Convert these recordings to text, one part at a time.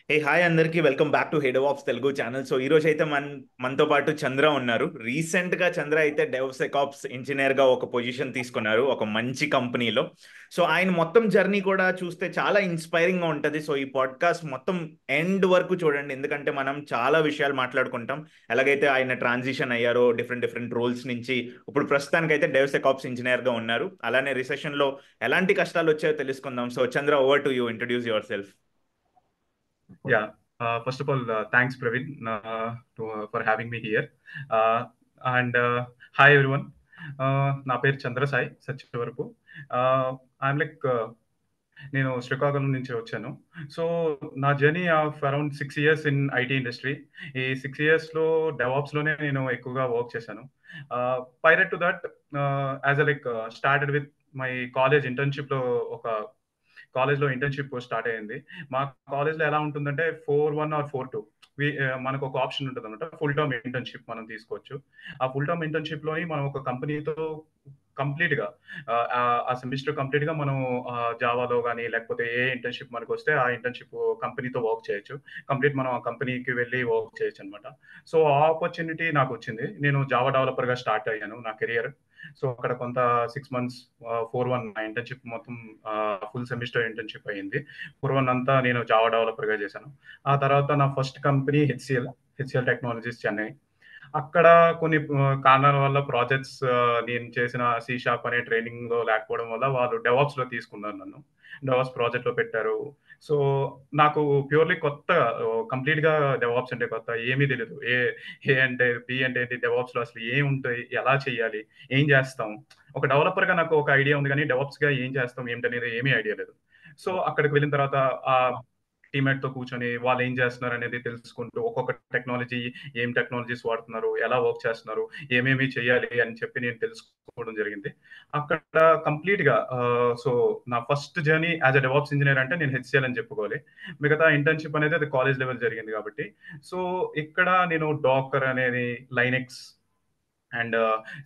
Hey hi అందరికీ welcome back to head of Telugu channel. So ఈ రోజు అయితే మనతో పాటు చంద్ర ఉన్నారు. రీసెంట్ గా చంద్ర అయితే డెవ్సెకాప్స్ ఇంజనీర్ గా ఒక పొజిషన్ తీసుకున్నారు ఒక మంచి కంపెనీలో. సో ఆయన మొత్తం జర్నీ కూడా చూస్తే చాలా ఇన్స్పైరింగ్ గా ఉంటది. సో ఈ పాడ్కాస్ట్ మొత్తం ఎండ్ వరకు చూడండి, ఎందుకంటే మనం చాలా విషయాలు మాట్లాడుకుంటాం. ఎలాగైతే ఆయన ట్రాన్సిషన్ అయ్యారో డిఫరెంట్ డిఫరెంట్ రోల్స్ నుంచి ఇప్పుడు ప్రస్తుతానికి అయితే డెవ్సెకాప్స్ ఇంజనీర్ గా ఉన్నారు. అలానే రిసెషన్ లో ఎలాంటి కష్టాలు వచ్చాయో తెలుసుకుందాం. So Chandra, over to you, introduce your self. Yeah. First of all, thanks, Praveen, for having me here. And hi, everyone. నా పేరు చంద్ర సాయి సత్యవరపు. ఐఎమ్ లైక్ నేను శ్రీకాకుళం నుంచి వచ్చాను. సో నా journey of around 6 years in IT industry. ఈ 6 yearsలో డెవాప్స్లోనే నేను ఎక్కువగా వర్క్ చేశాను. Prior to that, as a like started with my college ఇంటర్న్షిప్లో ఒక కాలేజ్లో ఇంటర్న్షిప్ స్టార్ట్ అయ్యింది. మా కాలేజ్లో ఎలా ఉంటుందంటే 4-1 ఆర్ 4-2 మనకు ఒక ఆప్షన్ ఉంటుంది అనమాట. ఫుల్ టర్మ్ ఇంటర్న్షిప్ మనం తీసుకోవచ్చు. ఆ ఫుల్ టర్మ్ ఇంటర్న్షిప్లోని మనం ఒక కంపెనీతో కంప్లీట్ గా ఆ సెమిస్టర్ కంప్లీట్ గా మనం జావాలో కానీ లేకపోతే ఏ ఇంటర్న్షిప్ మనకు వస్తే ఆ ఇంటర్న్షిప్ కంపెనీతో వర్క్ చేయొచ్చు. కంప్లీట్ మనం ఆ కంపెనీకి వెళ్ళి వర్క్ చేయొచ్చు అనమాట. సో ఆ ఆపర్చునిటీ నాకు వచ్చింది. నేను జావా డెవలపర్ గా స్టార్ట్ అయ్యాను నా కెరియర్. సో అక్కడ కొంత 6 months 4-1 నా ఇంటర్న్షిప్ మొత్తం ఫుల్ సెమిస్టర్ ఇంటర్న్షిప్ అయ్యింది. 4-1 అంతా నేను జావా డెవలపర్ గా చేశాను. ఆ తర్వాత నా first company HCl technologies Chennai. అక్కడ కొన్ని కారణాల వల్ల ప్రాజెక్ట్స్, నేను చేసిన సి షార్ప్ అనే ట్రైనింగ్ లో లేకపోవడం వల్ల వాళ్ళు డెవాప్స్ లో తీసుకున్నారు నన్ను. డెవాప్స్ ప్రాజెక్ట్ లో పెట్టారు. సో నాకు ప్యూర్లీ కొత్త, కంప్లీట్ గా డెవాప్స్ అంటే కొత్త, ఏమీ తెలియదు. ఏ అంటే పి అంటే ఏంటి, డెవాప్స్ లో అసలు ఏం ఉంటాయి, ఎలా చేయాలి, ఏం చేస్తాం. ఒక డెవలపర్ గా నాకు ఒక ఐడియా ఉంది, కానీ డెవాప్స్ గా ఏం చేస్తాం ఏంటనేది ఏమీ ఐడియా లేదు. సో అక్కడికి వెళ్ళిన తర్వాత ఆ టీమేట్ తో కూర్చొని వాళ్ళు ఏం చేస్తున్నారు అనేది తెలుసుకుంటూ, ఒక్కొక్క టెక్నాలజీ, ఏం టెక్నాలజీస్ వాడుతున్నారు, ఎలా వర్క్ చేస్తున్నారు, ఏమేమి చేయాలి అని చెప్పి నేను తెలుసుకోవడం జరిగింది. అక్కడ కంప్లీట్ గా సో నా first journey as a DevOps engineer అంటే నేను హెచ్సిఎల్ అని చెప్పుకోవాలి. మిగతా ఇంటర్న్షిప్ అనేది అది కాలేజ్ లెవెల్ జరిగింది కాబట్టి. సో ఇక్కడ నేను డాకర్ అనేది, Linux and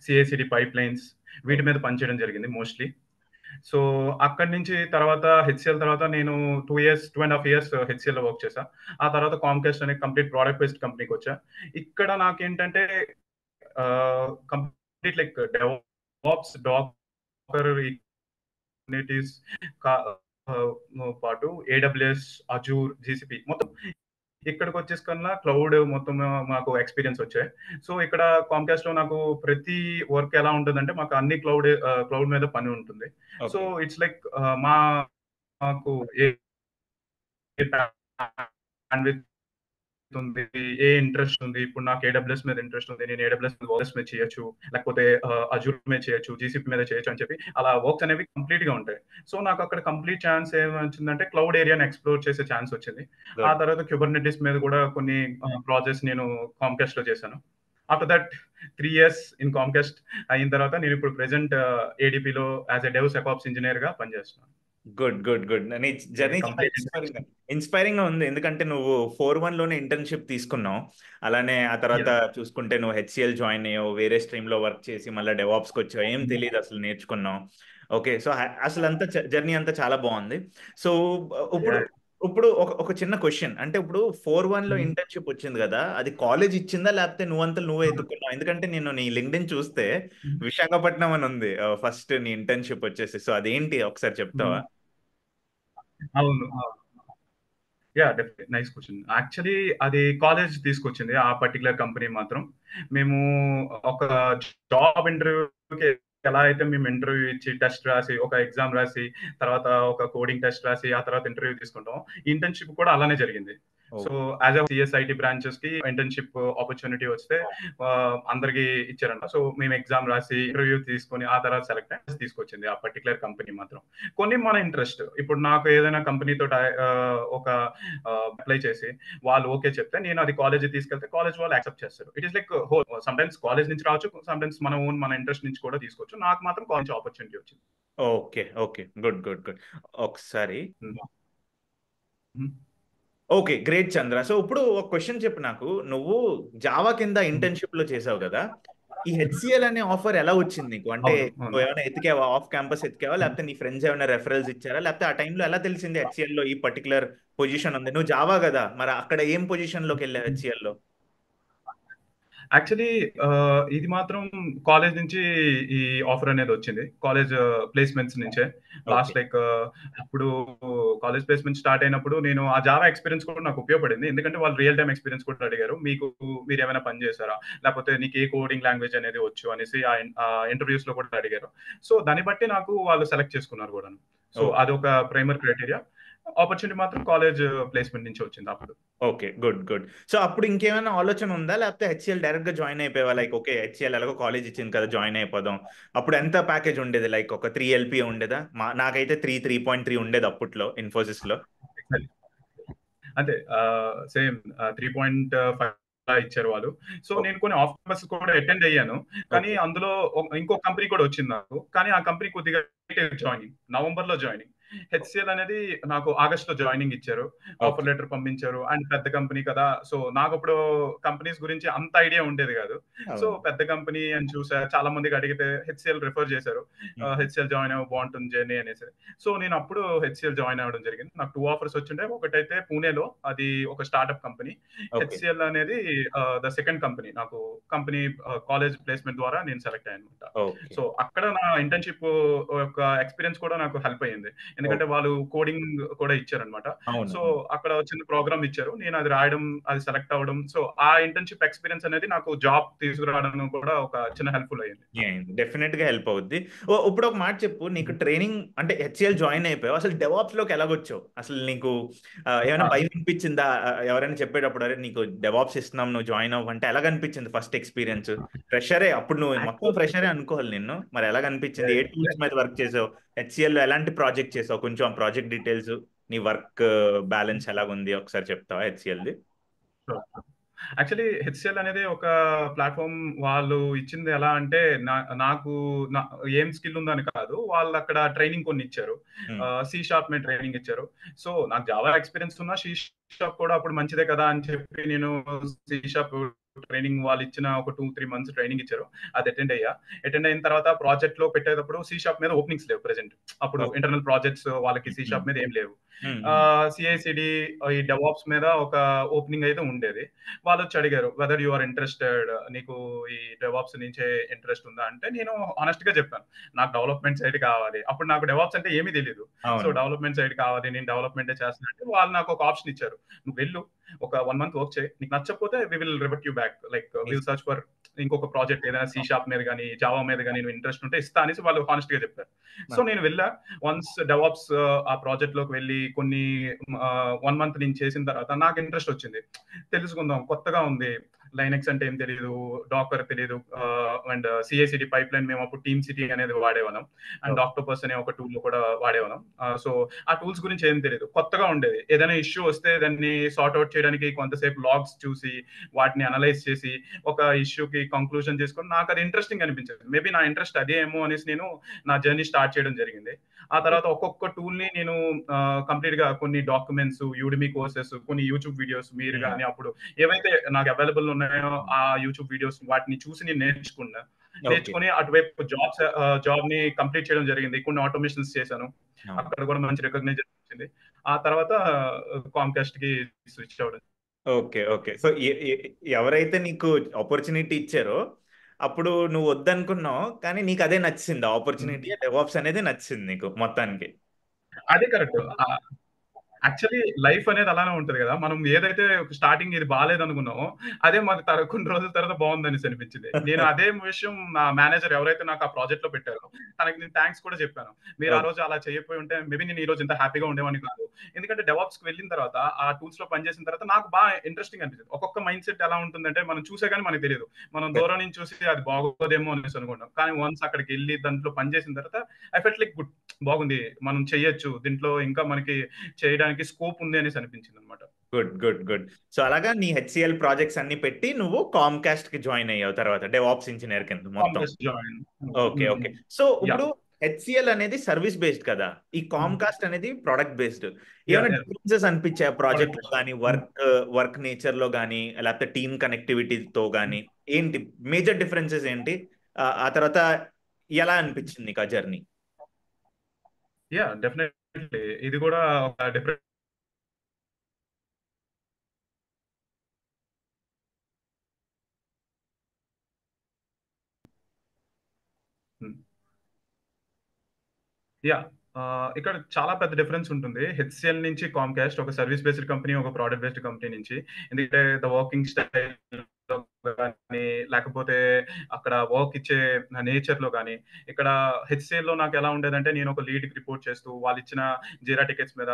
CICD pipe lines, వీటి మీద పనిచేయడం జరిగింది మోస్ట్లీ. సో అక్కడి నుంచి తర్వాత హెచ్సిఎల్ తర్వాత నేను 2 years 2.5 years హెచ్సిఎల్ లో వర్క్ చేశా. ఆ తర్వాత కామ్కాస్ట్ అనే కంప్లీట్ ప్రోడక్ట్ బేస్డ్ కంపెనీకి వచ్చా. ఇక్కడ నాకేంటంటే complete like DevOps, Docker, Kubernetes పాటు ఏడబ్ల్యూఎస్, అజూర్, జీసీపీ మొత్తం ఇక్కడికి వచ్చేసుకన్నా క్లౌడ్ మొత్తం మాకు ఎక్స్పీరియన్స్ వచ్చాయి. సో ఇక్కడ కామ్కాస్ట్ లో నాకు ప్రతి వర్క్ ఎలా ఉంటుందంటే మాకు అన్ని క్లౌడ్ మీద పని ఉంటుంది. So okay. ఇట్స్ లైక్ మాకు ఏ bandwidth ఉంది, ఏ ఇంట్రెస్ట్ ఉంది. ఇప్పుడు నాకు ఏడబ్ల్యూఎస్ మీద ఇంట్రెస్ట్ ఉంది, నేను ఏడబ్ల్యూఎస్ మీద వర్క్స్ మీద చేయొచ్చు, లేకపోతే అజూర్ మీద చేయొచ్చు, జీసీపీ మీద చేయొచ్చు అని చెప్పి అలా వర్క్స్ అనేవి కంప్లీట్ గా ఉంటాయి. సో నాకు అక్కడ కంప్లీట్ ఛాన్స్ ఏమొచ్చిందంటే క్లౌడ్ ఏరియాని ఎక్స్ప్లోర్ చేసే ఛాన్స్ వచ్చింది. ఆ గుడ్. తర్వాత క్యూబర్నెటిస్ మీద కూడా కొన్ని ప్రాజెక్ట్స్ నేను కామ్కాస్ట్ లో చేశాను. After that 3 years in Comcast అయిన తర్వాత నేను ఇప్పుడు ప్రెసెంట్ ఏడిపిలో as a devsecops engineer గా పనిచేస్తున్నాను. Good good good. నీ ఇది జర్నీ చాలా కంప్లీట్ ఇన్స్పైరింగ్ గా ఉంది, ఎందుకంటే నువ్వు 4-1 లోనే ఇంటర్న్షిప్ తీసుకున్నావు. అలానే ఆ తర్వాత చూసుకుంటే నువ్వు హెచ్సిఎల్ జాయిన్ అయ్యావు, వేరే స్ట్రీమ్ లో వర్క్ చేసి మళ్ళీ డెవాప్స్కి వచ్చావు, ఏం తెలియదు అసలు నేర్చుకున్నావు. ఓకే, సో అసలు అంతా జర్నీ అంతా చాలా బాగుంది. సో ఇప్పుడు ఇప్పుడు ఒక చిన్న క్వశ్చన్, అంటే ఇప్పుడు 4-1 లో ఇంటర్న్షిప్ వచ్చింది కదా, అది కాలేజ్ ఇచ్చిందా లేకపోతే నువ్వంతా నువ్వే ఎత్తుకున్నావు? ఎందుకంటే నేను నీ లింక్డ్ఇన్ చూస్తే విశాఖపట్నం అని ఉంది ఫస్ట్ నీ ఇంటర్న్షిప్ వచ్చేసి. సో అదేంటి ఒకసారి చెప్తావా? అవును. Definite nice question. యాక్చువల్లీ అది కాలేజ్ తీసుకొచ్చింది ఆ పర్టికులర్ కంపెనీ మాత్రం. మేము ఒక జాబ్ ఇంటర్వ్యూకి ఎలా అయితే మేము ఇంటర్వ్యూ ఇచ్చి టెస్ట్ రాసి ఒక ఎగ్జామ్ రాసి తర్వాత ఒక కోడింగ్ టెస్ట్ రాసి ఆ తర్వాత ఇంటర్వ్యూ తీసుకుంటాం, ఇంటర్న్షిప్ కూడా అలానే జరిగింది. సో యాజ్ సిఎస్ఐటి బ్రాంచెస్ కి ఇంటర్న్షిప్ ఆపర్చునిటీ వస్తే అందరికి ఇచ్చారంట. సో మేము ఎగ్జామ్ రాసి ఇంటర్వ్యూ తీసుకొని ఆ తర్వాత సెలెక్ట్ అయ్యి తీసుకొచ్చింది ఆ పర్టికులర్ కంపెనీ మాత్రం. కొన్ని మన ఇంట్రెస్ట్, ఇప్పుడు నాకు ఏదైనా కంపెనీతో ఒక అప్లై చేసి వాళ్ళు ఓకే చెప్తే నేను అది కాలేజ్ తీసుకెళ్తే కాలేజ్ వాళ్ళు యాక్సెప్ట్ చేస్తారు. It is like some times college నుంచి రావచ్చు, సమ్ టైమ్స్ మన ఇంట్రెస్ట్ నుంచి కూడా తీసుకోవచ్చు. నాకు మాత్రం కాలేజ్ ఆపర్చునిటీ వచ్చింది. Okay okay, good good good. ఒకసారి Mhm. ఓకే, గ్రేట్ చంద్ర. సో ఇప్పుడు ఒక క్వశ్చన్ చెప్పు నాకు. నువ్వు జావా కింద ఇంటర్న్షిప్ లో చేసావు కదా, ఈ హెచ్సిఎల్ అనే ఆఫర్ ఎలా వచ్చింది నీకు? అంటే అవును, అవును. నువ్వు ఏమైనా ఎతికావా, ఆఫ్ క్యాంపస్ ఎతికావా, లేకపోతే నీ ఫ్రెండ్స్ ఏమైనా రెఫరల్స్ ఇచ్చారా, లేకపోతే ఆ టైంలో ఎలా తెలిసింది హెచ్సిఎల్ లో ఈ పర్టికులర్ పొజిషన్ ఉంది? నువ్వు జావా కదా, మరి అక్కడ ఏం పొజిషన్ లోకి వెళ్ళావు హెచ్సిఎల్ లో? యాక్చువల్లీ ఇది మాత్రం కాలేజ్ నుంచి ఈ ఆఫర్ అనేది వచ్చింది. కాలేజ్ ప్లేస్‌మెంట్స్ నుంచే. ఓకే. లాస్ట్ లైక్ అప్పుడు కాలేజ్ ప్లేస్‌మెంట్ స్టార్ట్ అయినప్పుడు నేను ఆ జావా ఎక్స్‌పీరియన్స్ కూడా నాకు ఉపయోగపడింది. ఎందుకంటే వాళ్ళు రియల్ టైమ్ ఎక్స్‌పీరియన్స్ కూడా అడిగారు. మీరేమైనా పని చేసారా? లేకపోతే నీకు ఏ కోడింగ్ లాంగ్వేజ్ అనేది వచ్చు అనేసి ఇంటర్వ్యూస్‌లో కూడా అడిగారు. సో, దాన్ని బట్టి నాకు వాళ్ళు సెలెక్ట్ చేసుకున్నారు కూడాను. So, okay. అదొక ప్రైమరీ క్రైటీరియా. ఆపర్చునిటీ మాత్రం కాలేజ్ ప్లేస్‌మెంట్ నుంచి వచ్చింది అప్పుడు. Okay, good good. సో అప్పుడు ఇంకేమైనా ఆలోచన ఉందా, లేకపోతే హెచ్సిఎల్ డైరెక్ట్ గా జాయిన్ అయిపోయావా? లైక్ ఓకే, హెచ్సిఎల్ ఎలాగో కాలేజ్ ఇచ్చింది కదా, జాయిన్ అయిపోదాం. అప్పుడు ఎంత ప్యాకేజ్ ఉండేది? లైక్ ఒక 3 LP ఉండేదా? నాకైతే 3.3 ఉండేది అప్పట్లో ఇన్ఫోసిస్ లో. అంతే సేమ్ 3.5 ఇచ్చారు వాళ్ళు. So okay. నేను కొన్ని ఆఫ్ క్యాంపస్ కూడా అటెండ్ అయ్యాను. కానీ ఓకే. అందులో ఇంకో కంపెనీ కూడా వచ్చింది నాకు. కానీ ఆ కంపెనీ కొద్దిగా జాయినింగ్. నవంబర్‌లో జాయినింగ్. హెచ్‌సిఎల్ అనేది నాకు ఆగస్ట్‌లో జాయినింగ్ ఇచ్చారు. Offer okay. లెటర్ పంపించారు. అండ్ పెద్ద కంపెనీ కదా! సో నాకప్పుడు కంపెనీస్ గురించి అంత ఐడియా ఉండేది కాదు. సో అవును. పెద్ద కంపెనీ అని చూసా. చాలా మందికి అడిగితే హెచ్‌సిఎల్ రిఫర్ చేశారు. హెచ్‌సిఎల్ జాయిన్ అవ్వు బావుంటుంది జర్నీ అనేసి. సో నేను అప్పుడు హెచ్‌సిఎల్ జాయిన్ అవ్వడం జరిగింది. నాకు 2 ఆఫర్స్ వచ్చిండే. ఒకటైతే పూణేలో అది ఒక స్టార్టప్ కంపెనీ. ఓకే. హెచ్‌సిఎల్ అనేది ద సెకండ్ కంపెనీ. నాకు కంపెనీ కాలేజ్ ప్లేస్‌మెంట్ ద్వారా నేను సెలెక్ట్ అయ్యానన్నమాట. ఓకే. సో అక్కడ నా ఇంటర్న్‌షిప్ యొక్క ఎక్స్‌పీరియన్స్ కూడా నాకు హెల్ప్ అయ్యింది. ఎందుకంటే ఓకే. వాళ్ళు కోడింగ్ కూడా ఇచ్చారన్నమాట. అవును. సో అవును. అక్కడ చిన్న ప్రోగ్రామ్ ఇచ్చారు. నేను అది రాయడం, అది సెలెక్ట్ అవ్వడం. సో ఆ ఇంటర్న్‌షిప్ ఎక్స్‌పీరియన్స్ అనేది నాకు జాబ్ తీసుకురావడం కూడా ఒక చిన్న హెల్ప్‌ఫుల్ అయ్యింది. డెఫినెట్ గా హెల్ప్ అవుద్ది. ఇప్పుడు ఒక మాట చెప్పు, నీకు ట్రైనింగ్ అంటే హెచ్సిఎల్ జాయిన్ అయిపోయావు, అసలు డెవాప్స్ లోకి ఎలాగొచ్చావు? అసలు నీకు ఏమైనా ఆ! భయం అనిపించిందా? ఎవరైనా చెప్పేటప్పుడు అరే నీకు డెవాప్స్ ఇస్తున్నాం, నువ్వు జాయిన్ అవ్వు అంటే ఎలాగనిపించింది ఫస్ట్ ఎక్స్పీరియన్స్? ఫ్రెషరే అప్పుడు, నువ్వు మొత్తం యాక్చువల్ ఫ్రెషరే అనుకోవాలి నిన్ను. మరి ఎలాగనిపించింది? ఏ టూల్స్ మీద వర్క్ చేసావు? హెచ్సిఎల్ లో ఎలాంటి ప్రాజెక్ట్ చేసావు? కొంచెం ఆ ప్రాజెక్ట్ డీటెయిల్స్, నీ వర్క్ బ్యాలెన్స్ ఎలాగుంది ఒకసారి చెప్తావా హెచ్సిఎల్ది? యాక్చువల్లీ హెచ్‌సిఎల్ అనేది ఒక ప్లాట్‌ఫార్మ్. వాళ్ళు ఇచ్చింది ఎలా అంటే నా నాకు నా ఏం స్కిల్ ఉందని కాదు. వాళ్ళక్కడ ట్రైనింగ్ కొన్ని ఇచ్చారు. సి షార్ప్ మీద ట్రైనింగ్ ఇచ్చారు. సో నాకు జావా ఎక్స్‌పీరియన్స్ ఉన్నా సి షార్ప్ కూడా అప్పుడు మంచిదే కదా అని చెప్పి నేను సి షార్ప్ ట్రైనింగ్ వాళ్ళు ఇచ్చిన ఒక 2, 3 మంత్స్ ట్రైనింగ్ ఇచ్చారు. అది అటెండ్ అయ్యా. అటెండ్ అయిన తర్వాత ప్రాజెక్ట్‌లో పెట్టేటప్పుడు సి షార్ప్ మీద ఓపెనింగ్స్ లేవు ప్రెజెంట్. అప్పుడు ఓకే. ఇంటర్నల్ ప్రాజెక్ట్స్ వాళ్ళకి సి షార్ప్ మీద ఏం లేవు. సీఐసీడీ ఈ డెవాప్స్ మీద ఒక ఓపెనింగ్ అయితే ఉండేది. వాళ్ళొచ్చి అడిగారు వెదర్ యు ఆర్ ఇంట్రెస్టెడ్, నీకు ఈ డెవాప్స్ నుంచే ఇంట్రెస్ట్ ఉందా అంటే నేను హానెస్ట్ గా చెప్పాను. నాకు డెవలప్మెంట్ సైడ్ కావాలి. అప్పుడు నాకు డెవాప్స్ అంటే ఏమీ తెలియదు. సో అవును. డెవలప్మెంట్ సైడ్ కావాలి, నేను డెవలప్మెంటే చేస్తున్నా అంటే వాళ్ళు నాకు ఒక ఆప్షన్ ఇచ్చారు. నువ్వు వెళ్ళు, ఒక 1 మంత్ వర్క్ చేయి, నీకు నచ్చకపోతే we will revert you back, like will search for ఇంకొక ప్రాజెక్ట్ ఏదైనా సి షార్ప్ మీద కానీ జావా మీద కానీ నువ్వు ఇంట్రెస్ట్ ఉంటే ఇస్తా అనేసి వాళ్ళు హానెస్ట్ గా చెప్పారు. సో నేను వెళ్ళా. వన్స్ డెవాప్స్ ఆ ప్రాజెక్ట్ లోకి వెళ్ళి కొన్ని 1 మంత్ నేను చేసిన తర్వాత నాకు ఇంట్రెస్ట్ వచ్చింది. తెలుసుకుందాం, కొత్తగా ఉంది. లైనెక్స్ అంటే ఏం తెలియదు, డాకర్ తెలియదు. అండ్ సిఐసిడి పైప్ లైన్ మేము అప్పుడు టీమ్ సిటీ అనేది వాడేవాళ్ళం. అండ్ ఆక్టోపస్ అనే ఒక టూల్ కూడా వాడేవాళ్ళం. సో ఆ టూల్స్ గురించి ఏం తెలియదు, కొత్తగా ఉండేది. ఏదైనా ఇష్యూ వస్తే దాన్ని సార్ట్ అవుట్ చేయడానికి కొంతసేపు లాగ్స్ చూసి వాటిని అనలైజ్ చేసి ఒక ఇష్యూకి కంక్లూజన్ చేసుకొని నాకు అది ఇంట్రెస్టింగ్ అనిపించింది. మేబీ నా ఇంట్రెస్ట్ అదే ఏమో అనేసి నేను నా జర్నీ స్టార్ట్ చేయడం జరిగింది. ఆ తర్వాత ఒక్కొక్క టూల్ ని నేను కంప్లీట్ గా కొన్ని డాక్యుమెంట్స్, యూడిమి కోర్సెస్, కొన్ని యూట్యూబ్ వీడియోస్ మీరు కానీ అప్పుడు ఏవైతే నాకు అవైలబుల్ ఉన్నాయో ఆ యూట్యూబ్ వీడియోస్ వాటిని చూసి నేను నేర్చుకున్నా. ఓకే. నేర్చుకుని అటువైపు జాబ్ ని కంప్లీట్ చేయడం జరిగింది. కొన్ని ఆటోమేషన్స్ చేశాను. అక్కడ కూడా మంచి రికగ్నైజేషన్ వచ్చింది. ఆ తర్వాత కాంకాస్ట్ కి స్విచ్ అవ్వడం. ఓకే. ఓకే. సో, ఎవరైతే నీకు ఆపర్చునిటీ ఇచ్చారో, అప్పుడు నువ్వు వద్దనుకున్నావు. కానీ నీకదే నచ్చేసింది. ఆ ఆపర్చునిటీ డెవాప్స్ అనేది నచ్చేసింది నీకు మొత్తానికి. అదే కరెక్ట్. యాక్చువల్లీ లైఫ్ అనేది అలానే ఉంటది కదా! మనం ఏదైతే స్టార్టింగ్ ఇది బాలేదనుకున్నామో, అదే మాకు కొన్ని రోజుల తర్వాత బావుందనేసి అనిపించింది. నేను అదే విషయం నా మేనేజర్ ఎవరైతే నాకు ఆ ప్రాజెక్ట్‌లో పెట్టారో, తనకి నేను థాంక్స్ కూడా చెప్పాను. మీరు ఆ ఓకే. రోజు అలా చేయకపోయి ఉంటే మేబీ నేను ఈ రోజు ఇంత హ్యాపీగా ఉండేవాడిని కాదు. ఎందుకంటే డెవాప్స్‌కి వెళ్ళిన తర్వాత, ఆ టూల్స్‌లో పనిచేసిన తర్వాత నాకు ఇంట్రెస్టింగ్ అనిపించింది. ఒక్కొక్క మైండ్ సెట్ ఎలా ఉంటుందంటే మనం చూసే గాని మనకు తెలీదు. మనం దూరం నుంచి చూసి అది బాగోదేమో అనేసి అనుకుంటాం. కానీ వన్స్ అక్కడికెళ్ళి దాంట్లో పని చేసిన తర్వాత ఐ ఫెల్ట్ లైక్ గుడ్, బాగుంది. మనం చేయొచ్చు. దీంట్లో ఇంకా మనకి చేయడానికి స్కోప్ ఉంది అనేసి అనిపించిందనమాట. గుడ్. గుడ్. గుడ్. సో, అలాగా నీ హెచ్‌సిఎల్ ప్రాజెక్ట్స్ అన్ని పెట్టి నువ్వు కామ్‌కాస్ట్‌కి జాయిన్ అయ్యావు తర్వాత డెవాప్స్ ఇంజినీర్ కింద మొత్తం. Contest join. Okay. Okay. So, ఇప్పుడు యాహ్! హెచ్‌సిఎల్ అనేది సర్విస్ బేస్డ్ కదా! ఈ కామ్‌కాస్ట్ అనేది ప్రొడక్ట్ బేస్డ్. యాహ్! ఏమైనా యాహ్! డిఫరెన్సెస్ అనిపించాయా ప్రొడక్ట్ ప్రాజెక్ట్‌లో బేస్డ్. గాని, వర్క్ నేచర్‌లో గాని, లేకపోతే టీమ్ కనెక్టివిటీతో గాని? ఏంటి మేజర్ డిఫరెన్సెస్ ఏంటి? ఆ తర్వాత ఎలా అనిపించింది నీకు ఆ జర్నీ? యా డెఫినెట్లీ ఇది కూడా ఒక డిఫరెంట్. యా ఇక్కడ చాలా పెద్ద డిఫరెన్స్ ఉంటుంది హెచ్సిఎల్ నుంచి కామ్కాస్ట్, ఒక సర్వీస్ బేస్డ్ కంపెనీ ఒక ప్రోడక్ట్ బేస్డ్ కంపెనీ నుంచి. ఎందుకంటే ద వర్కింగ్ స్టైల్ కానీ, లేకపోతే అక్కడ వర్క్ ఇచ్చే నేచర్ లో కానీ, ఇక్కడ హెచ్సిఎల్ లో నాకు ఎలా ఉండేదంటే నేను ఒక లీడ్ రిపోర్ట్ చేస్తూ వాళ్ళు ఇచ్చిన జీరా టికెట్స్ మీద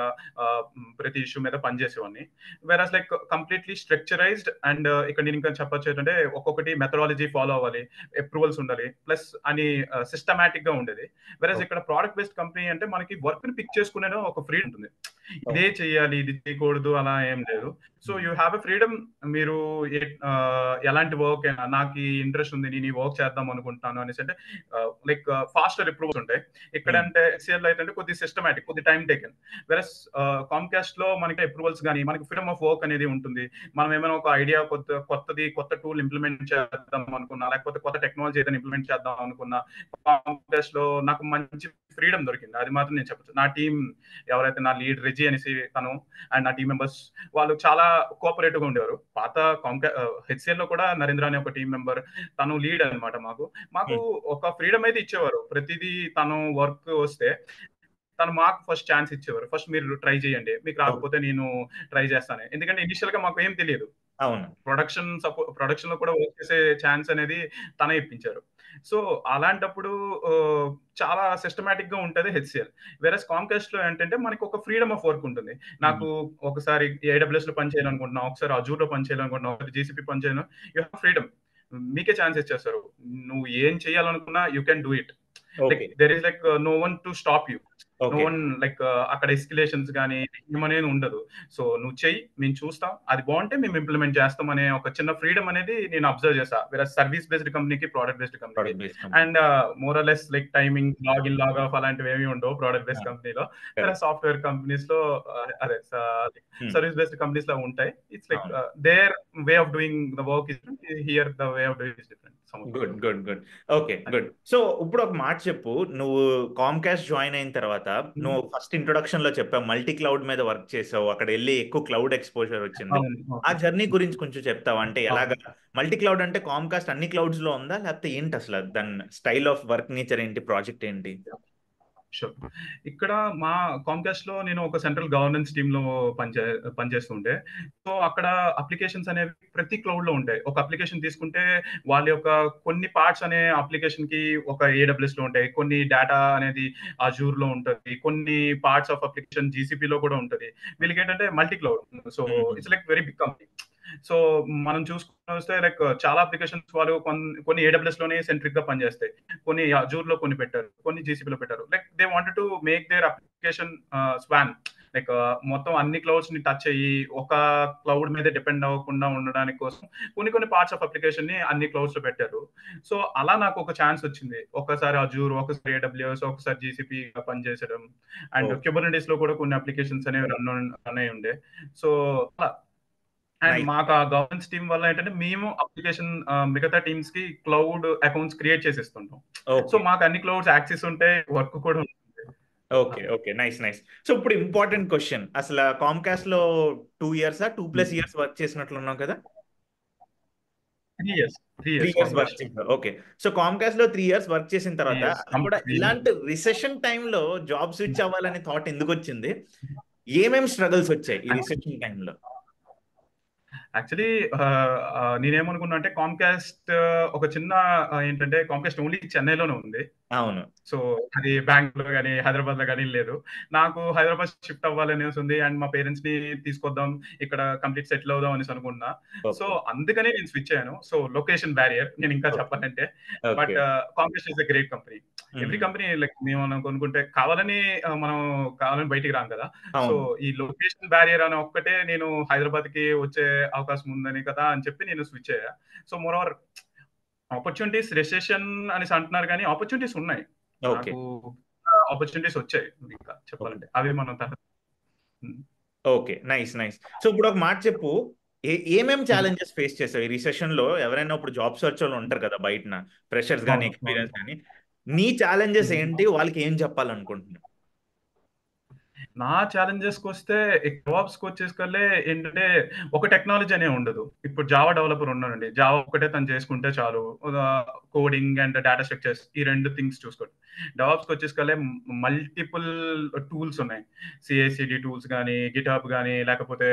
ప్రతి ఇష్యూ మీద పనిచేసేవాడిని. వెరాస్ లైక్ కంప్లీట్లీ స్ట్రక్చరైజ్డ్ అండ్ ఇక్కడ నేను ఇంకా చెప్పొచ్చు ఏంటంటే ఒక్కొక్కటి మెథడాలజీ ఫాలో అవ్వాలి, అప్రూవల్స్ ఉండాలి, ప్లస్ అని సిస్టమాటిక్ గా ఉండేది. వెరాస్ ఇక్కడ ప్రోడక్ట్ బేస్డ్ కంపెనీ అంటే మనకి వర్క్ ని పిక్ చేసుకునే ఒక ఫ్రీడమ్ ఉంటుంది. ఇదే చేయాలి, ఇది చేయకూడదు అలా ఏం లేదు. So you have a freedom. మీరు ఎలాంటి వర్క్ అయినా నాకు ఇంట్రెస్ట్ ఉంది, నేను ఈ వర్క్ చేద్దాం అనుకుంటున్నాను అనేసి అంటే లైక్ ఫాస్టర్ అప్రూవల్స్ ఉంటాయి. ఇక్కడ అంటే ఎక్సిఎల్ అయితే కొద్ది సిస్టమాటిక్, కొద్ది టైం టేకెన్. వెరస్ కామ్కాస్ట్ లో మనకి అప్రూవల్స్ కానీ మనకి ఫ్రీడమ్ ఆఫ్ వర్క్ అనేది ఉంటుంది. మనం ఏమైనా ఒక ఐడియా కొత్త టూల్ ఇంప్లిమెంట్ చేద్దాం అనుకున్నా, లేకపోతే కొత్త టెక్నాలజీ ఏదైనా ఇంప్లిమెంట్ చేద్దాం అనుకున్నా, కామ్కాస్ట్ లో నాకు మంచి ఫ్రీడమ్ దొరికింది. అది మాత్రం నేను చెప్పచ్చు. నా టీం ఎవరైతే నా లీడ్ రెజీ అనేసి తను అండ్ నా టీం మెంబర్స్ వాళ్ళు చాలా కోఆపరేటివ్ గా ఉండేవారు. పాత హెచ్సిఎల్ లో కూడా నరేంద్ర అనే ఒక టీం మెంబర్, తను లీడ్ అనమాట. మాకు ఒక ఫ్రీడమ్ అయితే ఇచ్చేవారు. ప్రతిదీ తను వర్క్ వస్తే తను మాకు ఫస్ట్ ఛాన్స్ ఇచ్చేవారు. ఫస్ట్ మీరు ట్రై చేయండి, మీకు రాకపోతే నేను ట్రై చేస్తాను. ఎందుకంటే ఇనిషియల్ గా మాకు ఏం తెలియదు. అవును. ప్రొడక్షన్ లో కూడా వర్క్ చేసే ఛాన్స్ అనేది తనే ఇప్పించారు. సో అలాంటప్పుడు చాలా సిస్టమాటిక్ గా ఉంటది హెచ్సిఎల్. వేరస్ కామ్కాస్ట్ లో ఏంటంటే మనకి ఒక ఫ్రీడమ్ ఆఫ్ వర్క్ ఉంటుంది. నాకు ఒకసారి ఏడబ్ల్యూఎస్ లో పని చేయాలనుకుంటున్నా, ఒకసారి అజూర్ లో పని చేయాలనుకుంటున్నా, ఒకసారి జీసీపీ పని చేయను, యూ హ్యావ్ ఫ్రీడమ్. మీకే ఛాన్స్ ఇచ్చేస్తారు. నువ్వు ఏం చేయాలనుకున్నా you can do it. Like there is like no one to stop you. No one like అక్కడ ఎస్కిలేషన్స్ కానీ ఏమనేది ఉండదు. సో నువ్వు చెయ్యి, మేము చూస్తాం, అది బాగుంటే మేము ఇంప్లిమెంట్ చేస్తాం అనే ఒక చిన్న ఫ్రీడమ్ అనేది నేను అబ్జర్వ్ చేస్తా. వేరే సర్వీస్ బేస్డ్ కంపెనీకి, ప్రోడక్ట్ బేస్డ్ కంపెనీకి. And more less like timing, login, log off అలాంటివి ఏమి ఉండవు ప్రోడక్ట్ బేస్డ్ కంపెనీలో. వేరే సాఫ్ట్వేర్ కంపెనీస్ లో అదే సర్వీస్ బేస్డ్ కంపెనీస్ లో ఉంటాయి. It's like there way of doing the work is different, here the way of doing is different. Good. Okay, good. So ఇప్పుడు ఒక మాట చెప్పు, నువ్వు కామ్కాస్ట్ జాయిన్ అయిన తర్వాత నువ్వు ఫస్ట్ ఇంట్రొడక్షన్ లో చెప్పావు మల్టీ క్లౌడ్ మీద వర్క్ చేసావు, అక్కడ వెళ్ళి ఎక్కువ క్లౌడ్ ఎక్స్పోజర్ వచ్చింది. ఆ జర్నీ గురించి కొంచెం చెప్తావా? అంటే ఎలాగా మల్టీ క్లౌడ్ అంటే కామ్కాస్ట్ అన్ని క్లౌడ్స్ లో ఉందా, లేకపోతే ఏంటి అసలు దాని స్టైల్ ఆఫ్ వర్క్ నేచర్ ఏంటి, ప్రాజెక్ట్ ఏంటి? షూర్. ఇక్కడ మా కామ్కాస్ట్ లో నేను ఒక సెంట్రల్ గవర్నెన్స్ టీమ్ లో పనిచేస్తుంటే, సో అక్కడ అప్లికేషన్స్ అనేవి ప్రతి క్లౌడ్ లో ఉంటాయి. ఒక అప్లికేషన్ తీసుకుంటే వాళ్ళ యొక్క కొన్ని పార్ట్స్ అనే అప్లికేషన్ కి ఒక ఏడబ్ల్యూఎస్ లో ఉంటాయి, కొన్ని డేటా అనేది అజూర్ లో ఉంటుంది, కొన్ని పార్ట్స్ ఆఫ్ అప్లికేషన్ జీసీపీ లో కూడా ఉంటుంది. వీళ్ళకి ఏంటంటే multi cloud. So it's like very big company. So మనం చూసుకుని వస్తే లైక్ చాలా అప్లికేషన్స్ వాళ్ళు కొన్ని ఏడబ్ల్యూఎస్ లోనే సెంట్రిక్ గా పనిచేస్తాయి, కొన్ని అజూర్ లో కొన్ని పెట్టారు, కొన్ని జీసీపీ లో పెట్టారు. Like they wanted to make their application స్వాన్, లైక్ మొత్తం అన్ని క్లౌడ్స్ ని టచ్ అయ్యి ఒక క్లౌడ్ మీద డిపెండ్ అవ్వకుండా ఉండడానికి కోసం కొన్ని పార్ట్స్ ఆఫ్ అప్లికేషన్ ని అన్ని క్లౌడ్స్ లో పెట్టారు. సో అలా నాకు ఒక ఛాన్స్ వచ్చింది. ఒకసారి అజూర్, ఒకసారి ఏడబ్ల్యూఎస్, ఒకసారి జీసీపీ పనిచేసడం. అండ్ క్యూబర్నెటిస్ లో కూడా కొన్ని అప్లికేషన్స్ అనేవి రన్ అయి ఉండే. సో అండ్ మాకు ఆ గవర్నెన్స్ టీమ్ వల్ల ఏంటంటే మేము అప్లికేషన్ మిగతా టీమ్స్ కి క్లౌడ్ అకౌంట్స్ క్రియేట్ చేసిస్తుంటాం. సో మాకు అన్ని క్లౌడ్స్ యాక్సెస్ ఉంటే వర్క్ కూడా ఉంటుంది. Okay, nice. సో ఇప్పుడు ఇంపార్టెంట్ క్వశ్చన్, అసలు కామ్కాస్ట్ లో 2 years 2+ years వర్క్ చేసినట్లున్నావు కదా? 3 years. 3 years వర్క్ చేసావు. ఓకే. సో కామ్కాస్ట్ లో 3 years వర్క్ చేసిన తర్వాత కూడా ఇలాంటి రిసెషన్ టైంలో జాబ్ స్విచ్ అవ్వాలనే థాట్ ఎందుకు వచ్చింది? ఏమేమి స్ట్రగుల్స్ వచ్చాయి ఈ రిసెషన్ టైంలో? యాక్చువల్లీ నేనేమనుకున్నా అంటే కామ్కాస్ట్ ఒక చిన్న ఏంటంటే కామ్కాస్ట్ ఓన్లీ చెన్నైలోనే ఉంది. అవును. సో అది బెంగళూరు కానీ హైదరాబాద్ లో కానీ లేదు. నాకు హైదరాబాద్ షిఫ్ట్ అవ్వాలనేసి ఉంది అండ్ మా పేరెంట్స్ ని తీసుకొద్దాం, ఇక్కడ కంప్లీట్ సెటిల్ అవుదాం అనేసి అనుకున్నా. సో అందుకనే నేను స్విచ్ అయ్యాను. సో లొకేషన్ బ్యారియర్ నేను ఇంకా చెప్పాలంటే, but Comcast is a great company. Every company like మేము కొనుక్కుంటే కావాలని బయటికి రాం కదా. సో ఈ లొకేషన్ బ్యారియర్ అని ఒక్కటే నేను హైదరాబాద్ కి వచ్చే అవకాశం ఉందని కదా అని చెప్పి నేను స్విచ్ అయ్యా. So more over opportunities recession అనేసి అంటున్నారు కానీ ఆపర్చునిటీస్ ఉన్నాయి. నాకు ఆపర్చునిటీస్ వచ్చాయి ఇంకా చెప్పాలంటే, అవి మనం ఓకే, నైస్. సో ఇప్పుడు ఒక మాట చెప్పు, ఏమేం ఛాలెంజెస్ ఫేస్ చేసావు ఈ రిసెషన్ లో? ఎవరైనా ఇప్పుడు జాబ్ సర్చ్ వాళ్ళు ఉంటారు కదా బయటన, ఫ్రెషర్స్ కానీ అవును, అవును. ఎక్స్పీరియన్స్ కానీ, నీ ఛాలెంజెస్ ఉమ్. ఏంటి, వాళ్ళకి ఏం చెప్పాలనుకుంటున్నావు? నా ఛాలెంజెస్కి వస్తే డెవాప్స్కి వచ్చేసరికల్లే ఏంటంటే ఒక టెక్నాలజీ అనే ఉండదు. ఇప్పుడు జావా డెవలపర్ ఉన్నాడండి, జావా ఒకటే తను చేసుకుంటే చాలు. కోడింగ్ అండ్ డేటా స్ట్రక్చర్స్ ఈ రెండు థింగ్స్ చూసుకోండి. డెవాప్స్కి వచ్చేసరికల్లే మల్టిపుల్ టూల్స్ ఉన్నాయి. సిఐసిడి టూల్స్ కానీ, గిట్హబ్ కానీ, లేకపోతే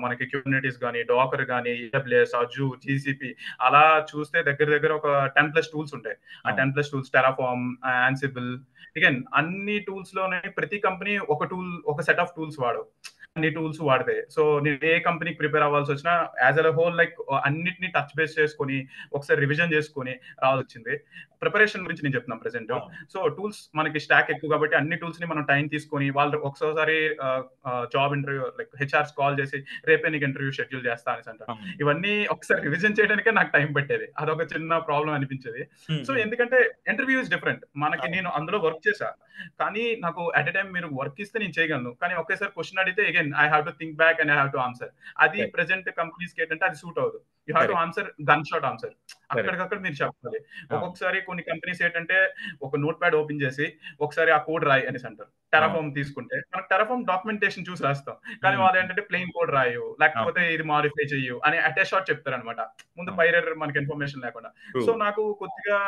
మనకి క్యూబర్నెటీస్ కానీ, డాకర్ కానీ, ఏడబ్ల్యూఎస్, అజూర్, జీసీపీ, అలా చూస్తే దగ్గర దగ్గర ఒక 10+ టూల్స్ ఉంటాయి. ఆ అవును. 10+ టూల్స్ టెరాఫార్మ్, యాన్సిబుల్, అగైన్ అన్ని టూల్స్ లోనే ప్రతి కంపెనీ ఒక టూల్, ఒక సెట్ ఆఫ్ టూల్స్ వాడు, అన్ని టూల్స్ వాడతాయి. సో నేను ఏ కంపెనీకి ప్రిపేర్ అవ్వాల్సి వచ్చినా యాజ్ అ హోల్ లైక్ అన్నిటిని టచ్ బేస్ చేసుకొని ఒకసారి రివిజన్ చేసుకొని రావాల్సి వచ్చింది. ప్రిపరేషన్ గురించి నేను చెప్తున్నాను ప్రెసెంట్. అవును. సో టూల్స్ మనకి స్టాక్ ఎక్కువ కాబట్టి అన్ని టూల్స్ ని మనం టైం తీసుకొని, వాళ్ళు ఒకసారి job interview like HRs call చేసి రేపే నీకు ఇంటర్వ్యూ షెడ్యూల్ చేస్తా అని అంటారు. అవును. ఇవన్నీ ఒకసారి రివిజన్ చేయడానికే నాకు టైం పెట్టేది, అదొక చిన్న ప్రాబ్లం అనిపించేది. హ్మ్, సో హ్మ్. ఎందుకంటే ఇంటర్వ్యూ ఇస్ డిఫరెంట్. మనకి అవును. నేను అందులో వర్క్ చేశా, కానీ నాకు అట్ ఎ టైం మీరు వర్క్ ఇస్తే నేను చేయగలను, కానీ ఒకేసారి క్వశ్చన్ అడిగితే again I have to think back and I have to answer. అది కరెక్ట్. ప్రెసెంట్ కంపెనీస్ కి ఏంటంటే అది సూట్ అవ్వదు. You have to correct. Answer gunshot answer, correct. అక్కడికక్కడ మీరు చెప్పాలి. అవును. ఒక్కొక్కసారి కొన్ని కంపెనీస్ ఏంటంటే ఒక నోట్ ప్యాడ్ ఓపెన్ చేసి ఒకసారి ఆ కోడ్ రాయి అనేసి అంటారు. అవును. టెరాఫార్మ్ తీసుకుంటే మనకు టెరాఫార్మ్ డాక్యుమెంటేషన్ చూసి రాస్తాం, కానీ హ్మ్. వాళ్ళు ఏంటంటే ప్లెయిన్ కోడ్ రాయు, లేకపోతే అవును. ఇది మాడిఫై చెయ్యు అని అటే షాట్ చెప్తారు అనమాట, ముందు అవును. పైరర్ మనకి ఇన్ఫర్మేషన్ లేకుండా. ట్రూ. సో నాకు కొద్దిగా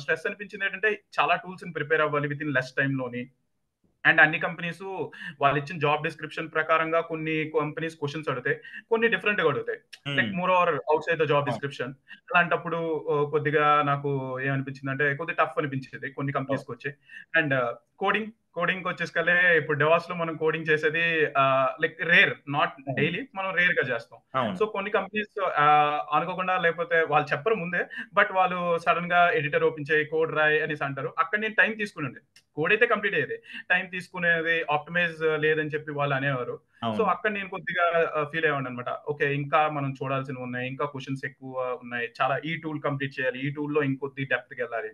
స్ట్రెస్ అనిపించింది ఏంటంటే చాలా టూల్స్ ని ప్రిపేర్ అవ్వాలి విత్ ఇన్ లెస్ టైమ్ లోని. అండ్ అన్ని కంపెనీస్ వాళ్ళు ఇచ్చిన జాబ్ డిస్క్రిప్షన్ ప్రకారంగా కొన్ని కంపెనీస్ క్వశ్చన్స్ అడుగుతాయి, కొన్ని డిఫరెంట్ గా అడుగుతాయి, లైక్ హ్మ్. More over out side the job అవును. డిస్క్రిప్షన్. అలాంటప్పుడు కొద్దిగా నాకు ఏమనిపించింది అంటే కొద్దిగా టఫ్ అనిపించింది కొన్ని అవును. కంపెనీస్ కి వచ్చి. అండ్ కోడింగ్ వచ్చేసకలే ఇప్పుడు డెవాస్ లో మనం కోడింగ్ చేసేది లైక్ రేర్, నాట్ అవును. డైలీ, మనం రేర్ గా చేస్తాం. అవును. సో కొన్ని కంపెనీస్ అనుకోకుండా, లేకపోతే వాళ్ళు చెప్పరు ముందే, బట్ వాళ్ళు సడన్ గా ఎడిటర్ ఓపెన్ చేయి కోడ్ రాయి అనేసి అంటారు. అక్కడ నేను టైం తీసుకుని కోడ్ అయితే కంప్లీట్ అయ్యేది, టైం తీసుకునేది ఆప్టిమైజ్ లేదని చెప్పి వాళ్ళు అనేవారు. సో అవును. అక్కడ నేను కొద్దిగా ఫీల్ అయ్యాను అనమాట. ఓకే, ఇంకా మనం చూడాల్సినవి ఉన్నాయి, ఇంకా క్వశ్చన్స్ ఎక్కువ ఉన్నాయి, చాలా ఈ టూల్ కంప్లీట్ చేయాలి, ఈ టూల్ లో ఇంకొద్ది డెప్త్ కి వెళ్ళాలి.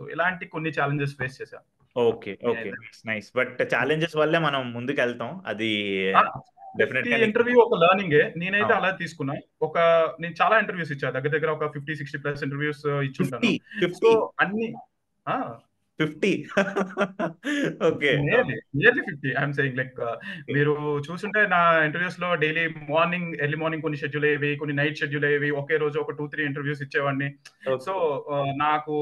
సో ఇలాంటి కొన్ని ఛాలెంజెస్ ఫేస్ చేశాను ఓకే. ఓకే. నేనైతే. నైస్. నైస్. బట్ ఛాలెంజెస్ వల్లే మనం ముందుకెళ్తాం. అది డెఫినెట్ ప్రతి గా నీకు. ఇంటర్వ్యూ ఒక లర్నింగే, నేనైతే అవును. అలా తీసుకున్నా. ఒక నేను చాలా ఇంటర్వ్యూస్ ఇచ్చా, దగ్గర దగ్గర ఒక 50-60+ ఇంటర్వ్యూస్ ఇచ్చుంటాను. 50 సో 50 అన్ని 50 okay. Nearly 50 I'm saying like మీరు చూసుంటే నా ఇంటర్వ్యూస్ లో డైలీ మార్నింగ్, ఎర్లీ మార్నింగ్ కొన్ని షెడ్యూల్ అయ్యేవి, కొన్ని నైట్ షెడ్యూల్ అయ్యేవి, ఒకే రోజు ఒక 2-3 ఇంటర్వ్యూస్ ఇచ్చేవాడిని. So okay. నాకు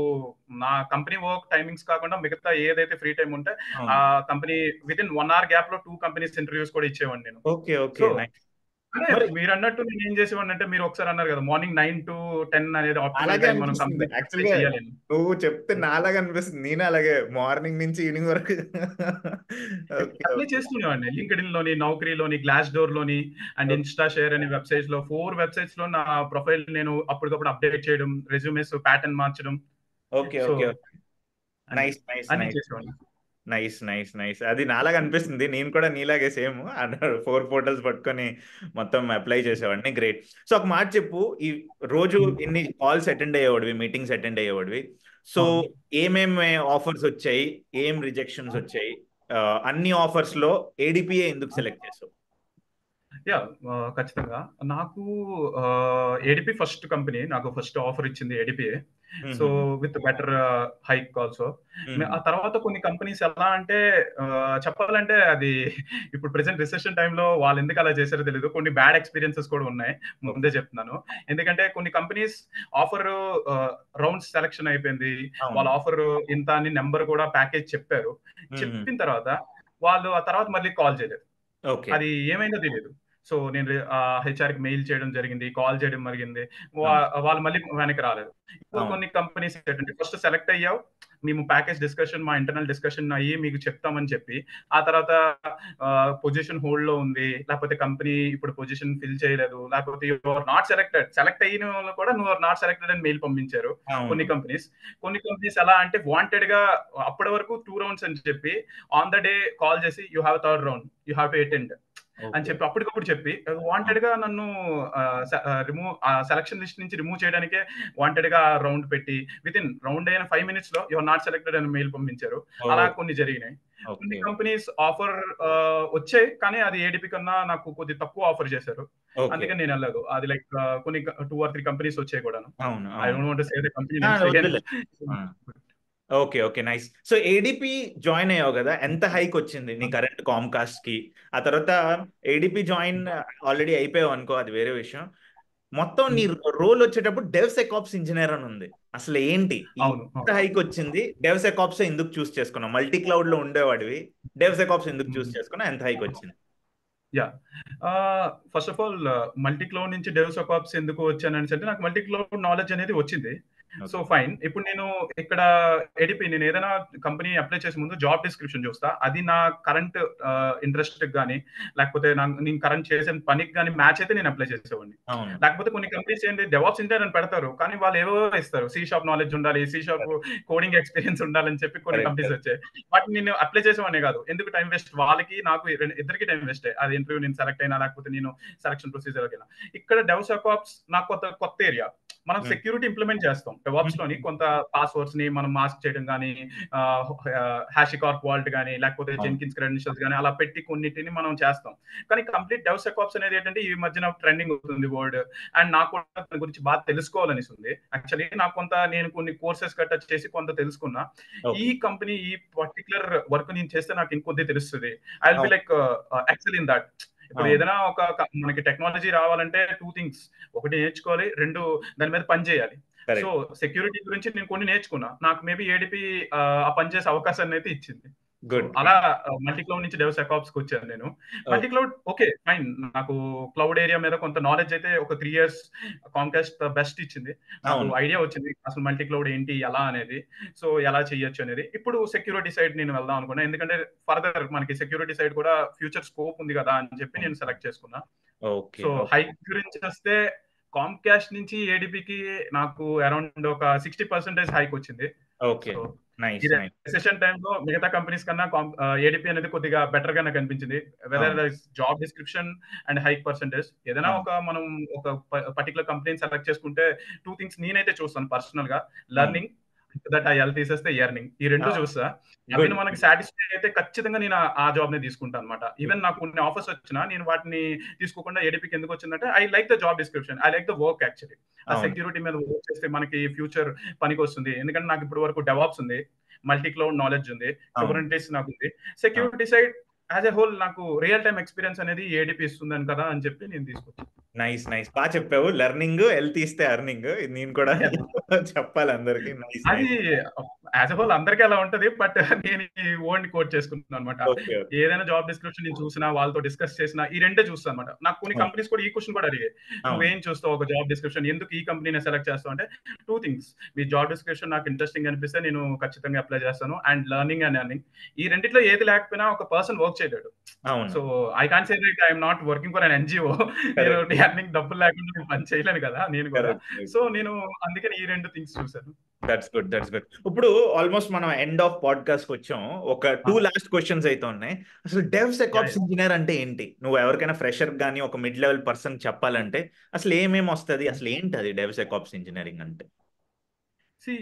నా కంపెనీ వర్క్ టైమింగ్స్ కాకుండా మిగతా ఏదైతే ఫ్రీ టైం ఉంటే ఆ అవును. Company with in 1 hour gap లో 2 కంపెనీస్ ఇంటర్వ్యూస్ కూడా ఇచ్చేవాడిని నేను. ఓకే. ఓకే. So nice. అంటే మరి మీరు అన్నట్టు నేను ఏం చేసేవాడిని అంటే, మీరు ఒకసారి అన్నారు కదా మార్నింగ్ 9 to 10 అనేది ఆప్టిమల్ అలాగే టైం మనం అనిపిస్తుంది కంపెనీ యాక్చువల్ గా. చేయాలి. నువ్వు చెప్తే నాలాగా అనిపిస్తుంది. నేను అలాగే మార్నింగ్ నుంచి ఈవినింగ్ వరకు. ఓకే. Apply okay. చేస్తున్నామండి లింక్డ్ఇన్ లోని, నౌకరీలోని, గ్లాస్ డోర్ లోని, అండ్ ఓకే. ఇన్స్టా షేర్ అనే వెబ్సైట్స్ లో 4 వెబ్సైట్స్ లో నా ప్రొఫైల్ నేను అప్పటికప్పుడు అప్డేట్ చేయడం, రెజ్యూమేస్ ప్యాటర్న్ మార్చడం. ఓకే. So okay. అన్ని నైస్. నైస్. అన్ని నైస్. చేసేవాడిని. నైస్. నైస్. నైస్. అది నాలాగా అనిపిస్తుంది. నేను కూడా నీలాగే సేమ్ అన్నాడు 4 పోర్టల్స్ పట్టుకొని మొత్తం అప్లై చేసేవాడిని. గ్రేట్. సో ఒక మాట చెప్పు, ఈ రోజు ఇన్ని కాల్స్ అటెండ్ అయ్యేవాడివి, మీటింగ్స్ అటెండ్ అయ్యేవాడివి. సో అవును. ఏమేమి ఆఫర్స్ వచ్చాయి, ఏం రిజెక్షన్స్ వచ్చాయి? అన్ని ఆఫర్స్ లో ఏడిపిఏ ఎందుకు సెలెక్ట్ చేసావు? యా ఖచ్చితంగా. నాకు ఏడిపి ఫస్ట్ కంపెనీ నాకు ఫస్ట్ ఆఫర్ ఇచ్చింది ఏడిపిఏ. So with better hike also. ఆ తర్వాత కొన్ని కంపెనీస్ ఎలా అంటే చెప్పాలంటే అది ఇప్పుడు ప్రెసెంట్ రిసెషన్ టైంలో వాళ్ళు ఎందుకు అలా చేశారో తెలియదు. కొన్ని బ్యాడ్ ఎక్స్పీరియన్సెస్ కూడా ఉన్నాయి, ముందే చెప్తున్నాను. ఎందుకంటే కొన్ని కంపెనీస్ ఆఫర్ రౌండ్స్ సెలక్షన్ అయిపోయింది, వాళ్ళ అవును. ఆఫర్ ఇంత అని నెంబర్ కూడా ప్యాకేజ్ చెప్పారు. చెప్పిన తర్వాత వాళ్ళు ఆ తర్వాత మళ్ళీ కాల్ చేయలేదు. ఓకే. అది ఏమైందో తెలియదు. సో నేను హెచ్ఆర్‌కి మెయిల్ చేయడం జరిగింది, కాల్ చేయడం జరిగింది. అవును. వాళ్ళు మళ్ళీ వెనక్కి రాలేదు. ఇప్పుడు అవును. కొన్ని కంపెనీస్ ఏంటంటే ఫస్ట్ సెలెక్ట్ అయ్యావు, మేము ప్యాకేజ్ డిస్కషన్, మా ఇంటర్నల్ డిస్కషన్ అయ్యి మీకు చెప్తామని చెప్పి, ఆ తర్వాత పొజిషన్ హోల్డ్ లో ఉంది, లేకపోతే కంపెనీ ఇప్పుడు పొజిషన్ ఫిల్ చేయలేదు, లేకపోతే you are not selected, select అయిన వాళ్ళు కూడా నువ్వు ఆర్ నాట్ సెలెక్టెడ్ అని మెయిల్ పంపించారు. అవును. కొన్ని కంపెనీస్ ఎలా అంటే వాంటెడ్ గా అప్పటి వరకు 2 రౌండ్స్ అని చెప్పి ఆన్ ద డే కాల్ చేసి you have third round, you have to attend. అని ఓకే. చెప్పి అప్పటికప్పుడు చెప్పి వాంటెడ్ గా నన్ను సెలక్షన్ లిస్ట్ నుంచి రిమూవ్ చేయడానికే వాంటెడ్ గా రౌండ్ పెట్టి విత్ ఇన్ రౌండ్ అయిన 5 minutes లో యువర్ నాట్ సెలెక్టెడ్ అని మెయిల్ పంపించారు. అలా ఓహ్! కొన్ని జరిగినాయి. కొన్ని ఓకే. కంపెనీస్ ఆఫర్ వచ్చాయి, కానీ అది ఏడిపి కన్నా నాకు కొద్ది తక్కువ ఆఫర్ చేశారు. ఓకే. అందుకని నేను వెళ్ళలేదు. అది లైక్ కొన్ని 2 or 3 కంపెనీస్ వచ్చాయి కూడాను. అవును. ఐ అవును. Don't want to say the company ah! Names again. వద్దులే. Ah! Okay. Okay. Nice. So, ADP join అయ్యావు గదా! ఎంత హైక్ వచ్చింది నీ కరెంట్ కామ్‌కాస్ట్‌కి? ఆ తర్వాత ఏడీపీ జాయిన్ ఆల్రెడీ అయిపోయావనుకో అది వేరే విషయం. మొత్తం నీ రోల్ వచ్చేటప్పుడు డెవ్‌సెకాప్స్ ఇంజినీర్ అని ఉంది. అసలు ఏంటి? అవును. ఇంత హైక్ వచ్చింది. డెవ్‌సెకాప్స్ ఎందుకు చూస్ చేసుకున్నావు? మల్టీ క్లౌడ్‌లో ఉండేవాడివి. డెవ్‌సెకాప్స్ ఎందుకు చూస్ చేసుకున్నావు? ఎంత హైక్ వచ్చింది? Yeah! First of all multi cloud నుంచి డెవ్‌సెకాప్స్ ఎందుకు వచ్చాననేసి అంటే నాకు మల్టీ క్లౌడ్ నాలెడ్జ్ అనేది వచ్చింది. So, okay. ఫైన్. ఇప్పుడు నేను ఇక్కడ ఏడిపి నేను ఏదైనా కంపెనీ అప్లై చేసే ముందు జాబ్ డిస్క్రిప్షన్ చూస్తా. అది నా కరెంట్ ఇంట్రెస్ట్‌కి గాని, లేకపోతే నేను కరెంట్ చేసే పనికి గాని మ్యాచ్ అయితే నేను అప్లై చేసేవాడిని. అవును. లేకపోతే కొన్ని కంపెనీస్ ఏంటి డెవాప్స్ ఇంజినీర్ అని పెడతారు. కానీ వాళ్ళు ఏవేవో ఇస్తారు. సి షార్ప్ నాలెడ్జ్ ఉండాలి, C sharp correct. Coding experience ఉండాలని చెప్పి కొన్ని కరెక్ట్. Companies correct. వచ్చాయి. వాటిని నేను అప్లై చేసేవాడినే కాదు. ఎందుకు టైం వేస్ట్ వాళ్ళకి, నాకు ఇద్దరికీ టైం వేస్టే. అది ఇంటర్వ్యూ నేను సెలెక్ట్ అయినా, లేకపోతే నేను సెలక్షన్ ప్రొసీజర్‌కెళ్ళినా. ఇక్కడ డెవ్‌సెకాప్స్ నాకు కొత్త ఏరియా. మనం హ్మ్. సెక్యూరిటీ ఇంప్లిమెంట్ చేస్తాం. డెవాప్స్‌లోని హ్మ్. కొంత పాస్వర్డ్స్‌ని మనం మాస్క్ చేయడం గాని, హాషికార్ప్ వాల్ట్ గాని, లేకపోతే అవును. జెన్కిన్స్ క్రెడెన్షియల్స్ గాని అలా పెట్టి కొన్నిటిని మనం చేస్తాం. కానీ కంప్లీట్ డెవ్‌సెకాప్స్ అనేది ఏంటంటే ఈ మధ్యన ట్రెండింగ్ అవుతుంది వర్డ్. అండ్ నాకు కూడా దాని గురించి బాగా తెలుసుకోవాలనేసి ఉంది. యాక్చువల్లీ నాకు నేను కొన్ని కోర్సెస్ గట్టా చేసి కొంత తెలుసుకున్నా. ఈ ఓకే. కంపెనీ ఈ పర్టిక్యులర్ వర్క్ నేను చేస్తే నాకు ఇంకొద్ది తెలుస్తది. ఐ విల్ బి అవును. Like excel in that. ఇప్పుడు అవును. ఏదైనా మనకి టెక్నాలజీ రావాలంటే 2 థింగ్స్. ఒకటి నేర్చుకోవాలి. 2 దాని మీద పని చేయాలి. So, correct. సెక్యూరిటీ గురించి నేను కొన్ని నేర్చుకున్నా. నాకు మేబీ ఏడిపి ఆ పని చేసే అవకాశాన్ని అయితే ఇచ్చింది. So, good. అలా మల్టీ క్లౌడ్ నుంచి డెవ్‌సెకాప్స్‌కి వచ్చాను నేను. Multi okay. Cloud okay. Fine. నాకు క్లౌడ్ ఏరియా మీద కొంత నాలెడ్జ్ అయితే ఒక 3 ఇయర్స్ కామ్‌కాస్ట్ బెస్ట్ ఇచ్చింది. నాకు అవును. ఐడియా వచ్చింది. అసలు మల్టీ క్లౌడ్ ఏంటి? ఎలా అనేది. సో, ఎలా చేయొచ్చు అనేది. ఇప్పుడు సెక్యూరిటీ సైడ్ నేను వెళ్దాం అనుకున్నా. ఎందుకంటే ఫర్దర్ మనకి సెక్యూరిటీ సైడ్ కూడా ఫ్యూచర్ స్కోప్ ఉంది కదా! అని చెప్పి అవును. నేను సెలెక్ట్ చేసుకున్నా. ఓకే. So, okay. హైక్ గురించి వస్తే కామ్‌కాస్ట్ నుంచి ఏడీపీకి నాకు అరౌండ్ ఒక 60% హైక్ వచ్చింది. ఓకే. సో, ఈ నైస్. నైస్. రెసెషన్ టైమ్‌లో మిగతా కంపెనీస్ కన్నా ఏడీపీ అనేది కొద్దిగా బెటర్‌గా నాకు అనిపించింది. వెదర్ అవును. Job description and hike percentage. ఏదైనా అవును. మనం ఒక పర్టిక్యులర్ కంపెనీని సెలెక్ట్ చేసుకుంటే 2 థింగ్స్ నేనైతే చూస్తాను పర్సనల్‌గా. అవును. లెర్నింగ్, దట్ ఆ ఎల్ తీసేస్తే ఎర్నింగ్. ఈ 2 అవును. చూస్తా. అవి గుడ్. మనకి సాటిస్ఫై అయితే ఖచ్చితంగా నేను ఆ జాబ్‌నే తీసుకుంటానన్నమాట. ఈవెన్ నాకు కొన్ని ఆఫర్స్ వచ్చినా నేను వాటిని తీసుకోకుండా ఏడీపీకి ఎందుకు వచ్చిందంటే I like the job description. I like the work actually. ఆ అవును. సెక్యూరిటీ మీద వర్క్ చేస్తే మనకి ఫ్యూచర్ పనికొస్తుంది. ఎందుకంటే నాకు ఇప్పటి వరకు డెవాప్స్ ఉంది. మల్టీ క్లౌడ్ నాలెడ్జ్ ఉంది. అవును. కుబర్నెటిస్ నాకుంది. అవును. Security side as a whole నాకు రియల్ టైమ్ ఎక్స్‌పీరియన్స్ అనేది ఏడీపీ ఇస్తుందని కదా అని చెప్పి నేను తీసుకొచ్చాను. నైస్. నైస్. బా చెప్పావు. లెర్నింగ్, ఎల్ తీస్తే ఎర్నింగ్. ఇది నేను కూడా చెప్పాలి అందరికి. నైస్. అది నైస్. యాస్ ఎ హోల్ అందరికి అలా ఉంటది. బట్ నేను ఈ వర్డ్‌ని కోట్ చేసుకుంటున్నాను అన్నమాట. ఓకే. ఓకే. ఏదైనా జాబ్ డిస్క్రిప్షన్ నేను చూసినా, వాళ్ళతో డిస్కస్ చేసినా ఈ రెండే చూస్తానన్నమాట. నాకు కొన్ని అవును. కంపెనీస్ కూడా ఈ క్వెషన్ కూడా అడిగాయి. అవును. "నువ్వేం చూస్తావు ఒక జాబ్ డిస్క్రిప్షన్? ఎందుకు ఈ కంపెనీనే సెలెక్ట్ చేస్తావు?" అంటే 2 థింగ్స్. మీ జాబ్ డిస్క్రిప్షన్ నాకు ఇంట్రెస్టింగ్ అనిపిస్తే నేను ఖచ్చితంగా అప్లై చేస్తాను. And learning and earning. ఈ రెండిట్లో ఏది లేకపోయినా ఒక పర్సన్ వర్క్ చేయలేడు. అవును. So, I can't say that I am not working for an NGO. నేను కరెక్ట్. ఎర్నింగ్ డబ్బులు లేకుండా నేను పని చేయలేను కదా! నేను కూడా. కరెక్ట్. కరెక్ట్. సో, నేను అందుకని ఈ 2 థింగ్స్ చూసాను. That's good. That's good. ఇప్పుడు ఆల్మోస్ట్ మనం ఎండ్ ఆఫ్ పాడ్‌కాస్ట్‌కొచ్చాం. ఒక 2 లాస్ట్ క్వెషన్స్ అయితే ఉన్నాయి. అసలు యాహ్! డెవ్‌సెకాప్స్ యాహ్! ఇంజినీర్ అంటే ఏంటి? నువ్వు ఎవరికైనా ఫ్రెషర్‌కి గాని, ఒక మిడ్ లెవెల్ పర్సన్‌కి చెప్పాలంటే అసలు ఏమేమి వస్తది? అసలు ఏంటది డెవ్‌సెకాప్స్ ఇంజినీరింగ్ అంటే? సీ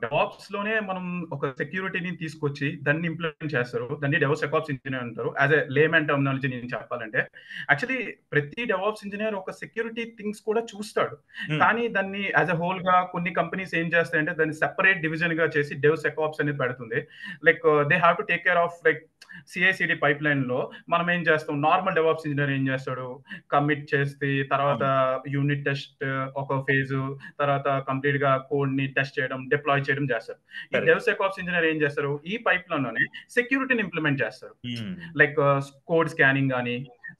డెవాప్స్‌లోనే మనం ఒక సెక్యూరిటీని తీసుకొచ్చి దాన్ని ఇంప్లిమెంట్ చేస్తారు. దాన్ని డెవోసెకాప్స్ ఇంజినీర్ అంటారు. యాస్ ఎ లేమన్ టెర్మినాలజీ నేను చెప్పాలంటే. యాక్చువల్లీ ప్రతి డెవాప్స్ ఇంజినీర్ ఒక సెక్యూరిటీ థింగ్స్ కూడా చూస్తాడు. హ్మ్. కానీ దాన్ని యాస్ ఎ హోల్‌గా కొన్ని కంపెనీస్ ఏం చేస్తాయంటే దాన్ని సెపరేట్ డివిజన్‌గా చేసి డెవోసెకాప్స్ అనేది పెడుతుంది. Like they have to take care of like CICD పైప్‌లైన్‌లో మనం ఏం చేస్తాం నార్మల్ డెవాప్స్ ఇంజినీర్ ఏం చేస్తాడు? కమిట్ చేసి తర్వాత అవును. యూనిట్ టెస్ట్ ఒక ఫేజు తర్వాత కంప్లీట్‌గా కోడ్‌ని టెస్ట్ చేయడం, డిప్లాయ్ చేయడం చేస్తారు. ఈ కరెక్ట్. డెవ్‌సెకాప్స్ ఇంజినీర్ ఏం చేస్తారు? ఈ పైప్‌లైన్‌లోనే సెక్యూరిటీని ఇంప్లిమెంట్ చేస్తారు. హ్మ్. లైక్ కోడ్ స్కానింగ్ గాని,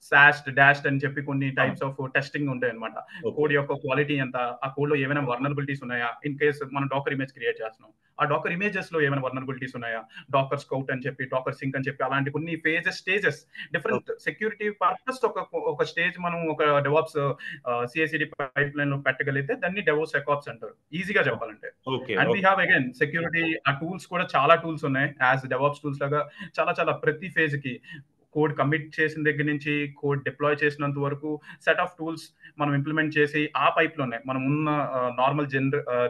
సాస్ట్, డాస్ట్ అని చెప్పి కొన్ని అవును. టైప్స్ ఆఫ్ టెస్టింగ్ ఉంటాయన్నమాట. ఓకే. కోడ్ యొక్క క్వాలిటీ ఎంత? ఆ కోడ్‌లో ఏమైనా వల్నరబిలిటీస్ ఉన్నాయా? ఇన్ కేస్ మనం డాకర్ ఇమేజ్ క్రియేట్ చేస్తున్నాం. ఆ డాకర్ ఇమేజెస్‌లో ఏమైనా వల్నరబిలిటీస్ ఉన్నాయా? డాకర్ స్కౌట్ అని చెప్పి, డాకర్ సింక్ అని చెప్పి అలాంటి కొన్ని phases, stages different okay. Security purpose ఒక స్టేజ్ మనం ఒక డెవాప్స్ సీఐసీడీ పైప్‌లైన్‌లో పెట్టగలిగితే దాన్ని డెవోసెకాప్స్ అంటారు. ఈజీగా చెప్పాలంటే. Okay. And we okay. Have again security ఆ టూల్స్ కూడా చాలా టూల్స్ ఉన్నాయి. యాస్ డెవాప్స్ టూల్స్ లాగా చాలా చాలా ప్రతి ఫేజ్‌కి కోడ్ కమిట్ చేసిన దగ్గర నుంచి కోడ్ డిప్లాయ్ చేసినంత వరకు సెట్ ఆఫ్ టూల్స్ మనం ఇంప్లిమెంట్ చేసి ఆ పైప్లోనే మనం ఉన్న నార్మల్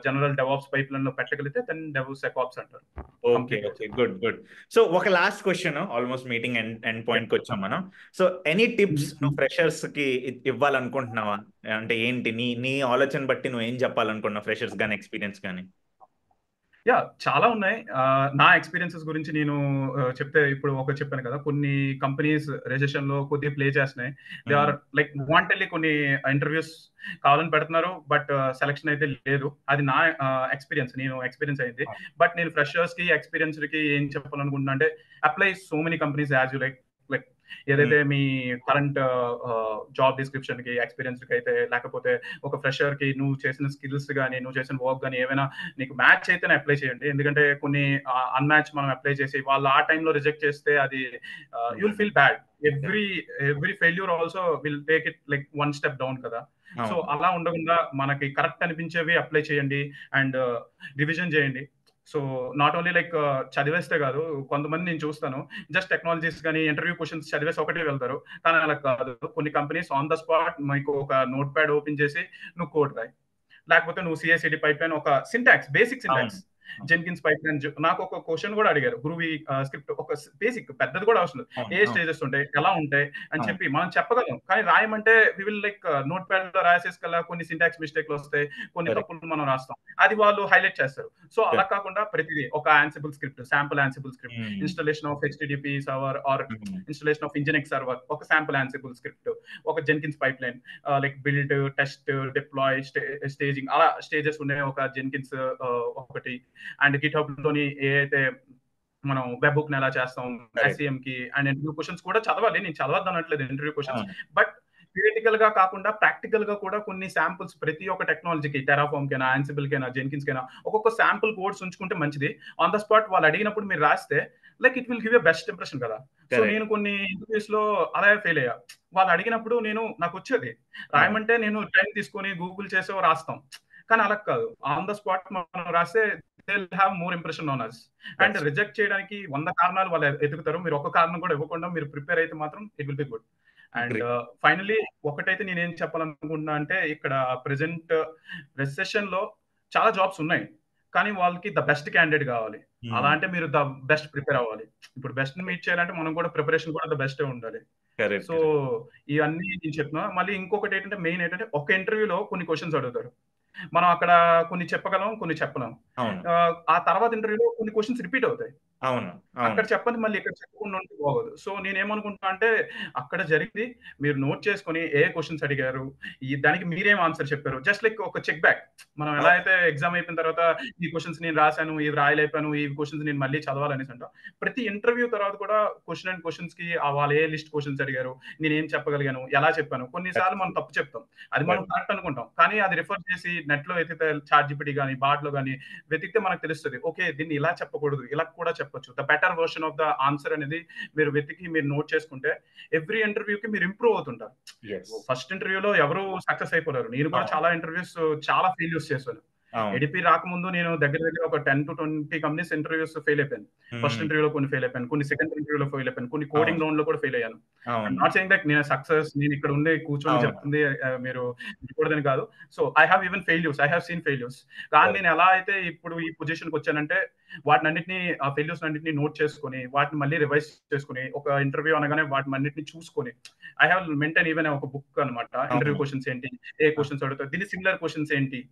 జనరల్ డెవాప్స్ పైప్లైన్ లో పెట్టగలిగితే దాన్ని డెవోసెకాప్స్ అంటారు. ఓకే కంప్లీట్ గా ఓకే, గుడ్ గుడ్. సో ఒక last question, almost meeting end point కి వచ్చాం మనం. సో ఎనీ టిప్స్ నువ్వు ఫ్రెషర్స్ కి ఇవ్వాలనుకుంటున్నావా? అంటే ఏంటి నీ నీ ఆలోచన బట్టి నువ్వు ఏం చెప్పాలనుకుంటున్నావు ఫ్రెషర్స్ కానీ ఎక్స్పీరియన్స్ కానీ? యా చాలా ఉన్నాయి. నా ఎక్స్పీరియన్సెస్ గురించి నేను చెప్తే ఇప్పుడు ఒక చెప్పాను కదా, కొన్ని కంపెనీస్ రెసెషన్ లో కొద్దిగా ప్లే చేస్తున్నాయి. దే ఆర్ లైక్ వాంటెడ్లీ కొన్ని ఇంటర్వ్యూస్ కావాలని పెడుతున్నారు, బట్ సెలక్షన్ అయితే లేదు. అది నా ఎక్స్పీరియన్స్, నేను ఎక్స్పీరియన్స్ అయింది. బట్ నేను ఫ్రెషర్స్ కి ఎక్స్పీరియన్స్ కి ఏం చెప్పాలనుకుంటున్నా అంటే, apply so many companies as you like. Like ఏదైతే మీ కరెంట్ జాబ్ డిస్క్రిప్షన్ కి ఎక్స్పీరియన్స్ కి అయితే, లేకపోతే ఒక ఫ్రెషర్ కి నువ్వు చేసిన స్కిల్స్ కానీ నువ్వు చేసిన వర్క్ కానీ ఏమైనా నీకు మ్యాచ్ అయితేనే అప్లై చేయండి. ఎందుకంటే కొన్ని అన్మ్యాచ్ మనం అప్లై చేసి వాళ్ళు ఆ టైంలో రిజెక్ట్ చేస్తే అది you will feel bad. Every failure also will take it like one step down కదా. సో అలా ఉండకుండా మనకి కరెక్ట్ అనిపించేవి అప్లై చేయండి అండ్ రివిజన్ చేయండి. సో నాట్ ఓన్లీ లైక్ చదివేస్తే కాదు, కొంతమంది నేను చూస్తాను జస్ట్ టెక్నాలజీస్ కానీ ఇంటర్వ్యూ క్వశ్చన్స్ చదివేసి ఒకటే వెళ్తారు. కానీ అలా కాదు, కొన్ని కంపెనీస్ ఆన్ ద స్పాట్ మీకు ఒక నోట్ ప్యాడ్ ఓపెన్ చేసి నువ్వు కోడ్ రాయి, లేకపోతే నువ్వు సిఐసిడి పైప్ లైన్ ఒక syntax, basic syntax, Jenkins pipe line. నాకు ఒక క్వశ్చన్ కూడా అడిగారు, గ్రూవీ స్క్రిప్ట్ ఒక బేసిక్, పెద్దది కూడా అవసరం, ఏ స్టేజెస్ ఉంటాయి, ఎలా ఉంటాయి అని చెప్పి మనం చెప్పగలం. కానీ రాయమంటే we will like notepad లో రాసేసుకల్లా కొన్ని సింటాక్స్ మిస్టేక్లు వస్తాయి, కొన్ని తప్పులు మనం రాస్తాం, అది వాళ్ళు హైలైట్ చేస్తారు. సో అలా కాకుండా ప్రతిదీ ఒక Ansible script, sample Ansible script, installation of HTTP server or installation of Nginx server, ఒక శాంపుల్ ఆన్సిబుల్ స్క్రిప్ట్, ఒక Jenkins pipeline, like build, test, deploy, staging, అలా స్టేజెస్ ఉన్నాయి ఒక జెన్కిన్స్ ఒకటి. అండ్ గిట్హబ్ లోని ఏ అయితే మనం వెబ్ బుక్ ఎలా చేస్తాం, ఎస్ఈఎం కి అండ్ ఇంటర్వ్యూ క్వశ్చన్స్ కూడా చదవాలి. నేను చదవద్దు అనట్లేదు ఇంటర్వ్యూ క్వశ్చన్స్, బట్ థియరిటికల్ గా కాకుండా ప్రాక్టికల్ గా కూడా కొన్ని శాంపుల్స్ ప్రతి ఒక్క టెక్నాలజీకి, టెరాఫామ్ కైనా, ఆన్సిబుల్ కైనా, జెన్కిన్స్ కైనా ఒక్కొక్క శాంపుల్ కోడ్స్ ఉంచుకుంటే మంచిది. ఆన్ ద స్పాట్ వాళ్ళు అడిగినప్పుడు మీరు రాస్తే like it will give a best impression కదా. సో నేను కొన్ని ఇంటర్వ్యూస్ లో అలా ఫెయిల్ అయ్యా. వాళ్ళు అడిగినప్పుడు నాకు వచ్చేది రాయమంటే నేను టైం తీసుకొని గూగుల్ చేసో రాస్తాం, కానీ అలా కాదు, ఆన్ ద స్పాట్ మనం రాస్తే they will have more impression on us. And reject చేయడానికి 100 కారణాలు వాళ్ళు ఎదుగుతారు, మీరు ఒక కారణం కూడా ఇవ్వకుండా మీరు ప్రిపేర్ అయితే మాత్రం it will be good. And finally ఒకటైతే నేనేం చెప్పాలనుకుంటున్నా అంటే, ఇక్కడ ప్రెసెంట్ రెసెషన్ లో చాలా జాబ్స్ ఉన్నాయి, కానీ వాళ్ళకి ద బెస్ట్ క్యాండిడేట్ కావాలి. అలా అంటే మీరు ద బెస్ట్ ప్రిపేర్ అవ్వాలి. ఇప్పుడు బెస్ట్ మీట్ చేయాలంటే మనం కూడా ప్రిపరేషన్ కూడా ద బెస్ట్ ఉండాలి. సో ఇవన్నీ నేను చెప్తున్నా. మళ్ళీ ఇంకొకటి ఏంటంటే, మెయిన్ ఏంటంటే ఒక ఇంటర్వ్యూలో కొన్ని క్వశ్చన్స్ అడుగుతారు, మనం అక్కడ కొన్ని చెప్పగలం, కొన్ని చెప్పలేం. ఆ తర్వాత ఇంటర్వ్యూలో కొన్ని క్వశ్చన్స్ రిపీట్ అవుతాయి. అక్కడ చెప్పండి మళ్ళీ ఇక్కడ చెప్పకుండా ఉంటే బాగోదు. సో నేనేమనుకుంటున్నా అంటే, అక్కడ జరిగింది మీరు నోట్ చేసుకొని ఏ క్వశ్చన్స్ అడిగారు, దానికి మీరేం ఆన్సర్ చెప్పారు, జస్ట్ లైక్ ఒక చెక్ బ్యాక్. మనం ఎలా అయితే ఎగ్జామ్ అయిపోయిన తర్వాత ఈ క్వశ్చన్స్ నేను రాశాను, ఇవి రాయలేపాను, ఈ క్వశ్చన్స్ నేను మళ్ళీ చదవాలనేసి అంటాం. ప్రతి ఇంటర్వ్యూ తర్వాత కూడా క్వశ్చన్ అండ్ క్వశ్చన్స్ కి వాళ్ళు ఏ లిస్ట్ క్వశ్చన్స్ అడిగారు, నేను ఏం చెప్పగలిగాను, ఎలా చెప్పాను, కొన్నిసార్లు మనం తప్పు చెప్తాం, అది మనం కరెక్ట్ అనుకుంటాం, కానీ అది రిఫర్ చేసి నెట్ లో వెతికితే, చాట్ జిపిటి కానీ బాట్ లో కానీ వెతికితే మనకు తెలుస్తుంది, ఓకే దీన్ని ఇలా చెప్పకూడదు, ఇలా కూడా చెప్పొచ్చు, the better version of the answer అనేది మీరు వెతికి మీరు నోట్ చేసుకుంటే ఎవ్రీ ఇంటర్వ్యూకి మీరు ఇంప్రూవ్ అవుతుంటారు. ఫస్ట్ ఇంటర్వ్యూలో ఎవరు సక్సెస్ అయిపోలేరు. నేను కూడా చాలా ఇంటర్వ్యూస్, చాలా ఫెయిల్యూర్స్ చేశాను. ఎడిపి రాకముందు నేను దగ్గర ఒక 10 to 20 కంపెనీస్ ఇంటర్వ్యూస్ ఫెయిల్ అయిపోయాను. ఫస్ట్ ఇంటర్వ్యూలో కొన్ని ఫెయిల్ అయిపోయాను, కొన్ని సెకండ్ ఇంటర్వ్యూలో ఫెయిల్ అయిపోయాను, కొన్ని కోడింగ్ రౌండ్ లో కూడా ఫెయిల్ అయ్యాను. నాట్ సేయింగ్ దట్ నేను సక్సెస్, నేను ఇక్కడ ఉండి కూర్చొని చెప్తుంది మీరు చూడదని కాదు. So I have even failures, I have seen failures. కానీ నేను ఎలా అయితే ఇప్పుడు ఈ పొజిషన్కి వచ్చానంటే, వాటిని అన్నింటినీ, ఆ ఫెయిల్యూర్స్ అన్నింటినీ నోట్ చేసుకొని వాటిని మళ్ళీ రివైజ్ చేసుకుని, ఒక ఇంటర్వ్యూ అనగానే వాటిని అన్నింటినీ చూసుకొని, ఐ హావ్ మెయింటైన్ ఈవెన్ ఒక బుక్ అనమాట. ఇంటర్వ్యూ క్వశ్చన్స్ ఏంటి, ఏ క్వశ్చన్స్ అడుగుతారు, దీని సిమిలర్ క్వశ్చన్స్ ఏంటి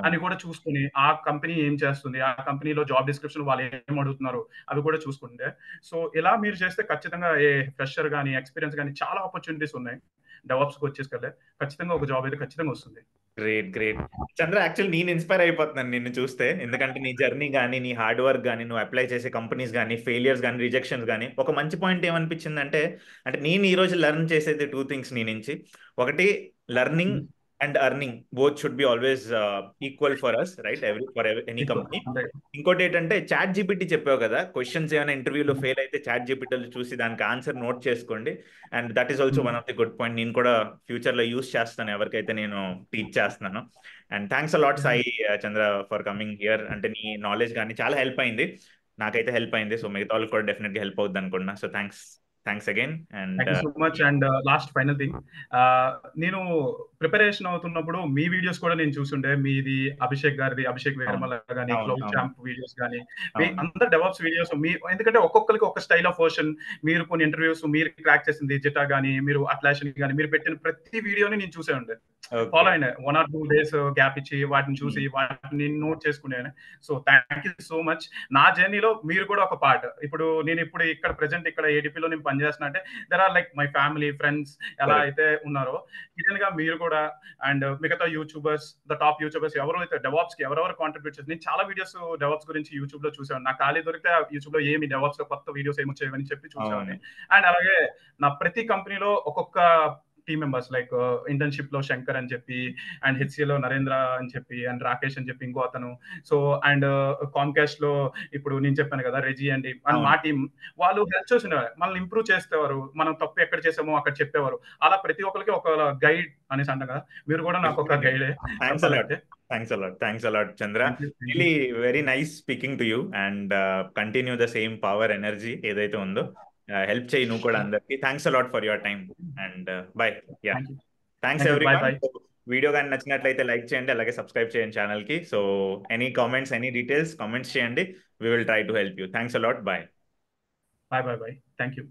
అని కూడా చూసుకుని, ఆ కంపెనీ ఏం చేస్తుంది, ఆ కంపెనీలో జాబ్ డిస్క్రిప్షన్ వాళ్ళు ఏం అడుగుతున్నారు అవి కూడా చూసుకుంటే, సో ఇలా మీరు చేస్తే ఖచ్చితంగా ఏ ఫ్రెషర్ కానీ ఎక్స్పీరియన్స్ కానీ చాలా ఆపర్చునిటీస్ ఉన్నాయి. డెవాప్స్కి వచ్చేసుకెళ్ళే ఖచ్చితంగా ఒక జాబ్ అయితే ఖచ్చితంగా వస్తుంది. గ్రేట్ గ్రేట్ చంద్ర, యాక్చువల్ నేను ఇన్స్పైర్ అయిపోతున్నాను నిన్ను చూస్తే. ఎందుకంటే నీ జర్నీ కానీ, నీ హార్డ్ వర్క్ కానీ, నువ్వు అప్లై చేసే కంపెనీస్ కానీ, ఫెయిలియర్స్ కానీ, రిజెక్షన్స్ కానీ, ఒక మంచి పాయింట్ ఏమనిపించింది అంటే, నేను ఈ రోజు లెర్న్ చేసేది 2 things నీ నుంచి. ఒకటి, learning and earning both should be always equal for us, right, for any company. ఇంకోటి ఏంటంటే, చాట్ జీపీటీ చెప్పావు కదా, క్వశ్చన్స్ ఏమైనా ఇంటర్వ్యూలో ఫెయిల్ అయితే చాట్ జీపీటీలో చూసి దానికి ఆన్సర్ నోట్ చేసుకోండి. And that is also one of the good point. నేను కూడా ఫ్యూచర్ లో యూస్ చేస్తాను ఎవరికైతే నేను టీచ్ చేస్తున్నాను. And thanks a lot Sai Chandra for coming here. అంటే నీ నాలెడ్జ్ కానీ చాలా హెల్ప్ అయింది, నాకైతే హెల్ప్ అయింది. సో మిగతా వాళ్ళకి కూడా డెఫినెట్గా హెల్ప్ అవుద్ది అనుకున్నా. So thanks thanks again. And thank you so much. And last final thing, నేను ప్రిపరేషన్ అవుతున్నప్పుడు మీ వీడియోస్ కూడా నేను చూసుండే. మీది అభిషేక్ గారిది, అభిషేక్ వేరమల కానీ, అవును క్లౌడ్ అవును చాంప్ వీడియోస్ కానీ, మీ అవును అందరు డెవాప్స్ వీడియోస్ మీ, ఎందుకంటే ఒక్కొక్కరికి ఒక స్టైల్ ఆఫ్ వర్షన్, మీరు కొన్ని ఇంటర్వ్యూస్ మీరు క్రాక్ చేసింది జిటా కానీ, మీరు అట్లాషన్ కానీ, మీరు పెట్టిన ప్రతి వీడియోని నేను చూసే ఉండే, ఫాలో ఓకే. అయినా 1 or 2 days గ్యాప్ ఇచ్చి వాటిని చూసి వాటిని నోట్ చేసుకునే. So thank you so much. నా జర్నీలో మీరు కూడా ఒక పార్ట్. ఇప్పుడు నేను ఇక్కడ ప్రెసెంట్ ఇక్కడ ఏడీపీలో నేను పనిచేస్తున్నా అంటే there are like my family friends ఎలా అయితే ఉన్నారో హిడెన్ గా మీరు కూడా. అండ్ మిగతా యూట్యూబర్స్, ద టాప్ యూట్యూబర్స్ ఎవరు అయితే డెవాప్స్ కి ఎవరెవరు కాంట్రిబ్యూట్ చేస్తారు, నేను చాలా వీడియోస్ డెవాప్స్ గురించి యూట్యూబ్ లో చూసాను. నాకు ఖాళీ దొరికితే యూట్యూబ్ లో ఏమి డెవాప్స్ లో కొత్త వీడియోస్ ఏమి వచ్చాయని చెప్పి చూసామని. అండ్ అలాగే నా ప్రతి కంపెనీలో ఒక్కొక్క టీమ్ మెంబర్స్ లైక్ ఇంటర్న్షిప్ లో శంకర్ అని చెప్పి, అండ్ హెచ్సిఏలో నరేంద్ర అని చెప్పి, అండ్ రాకేష్ అని చెప్పి ఇంకో అతను. సో అండ్ కామ్కాస్ట్ లో ఇప్పుడు నేను చెప్పాను కదా రెజీ అండ్ మా టీం, వాళ్ళు హెల్ప్ చేసినారు, మనల్ని ఇంప్రూవ్ చేసేవారు, మనం తప్పు ఎక్కడ చేసామో అక్కడ చెప్పేవారు. అలా ప్రతి ఒక్కరికి ఒక గైడ్ అనేసి అంటాం కదా, మీరు కూడా నాకు ఒక గైడే. Thanks a lot, Chandra. Really very nice speaking to you, and continue the same power energy ఏదైతే ఉందో హెల్ప్ చేయి నువ్వు కూడా అందరికి. Thanks a lot for your time and bye. Yeah, thanks everyone. Video కానీ నచ్చినట్లయితే లైక్ చేయండి, అలాగే సబ్స్క్రైబ్ చేయండి ఛానల్ కి. So any comments, any details comments చేయండి. We will try to help you. Thanks a lot. Bye. Thank you.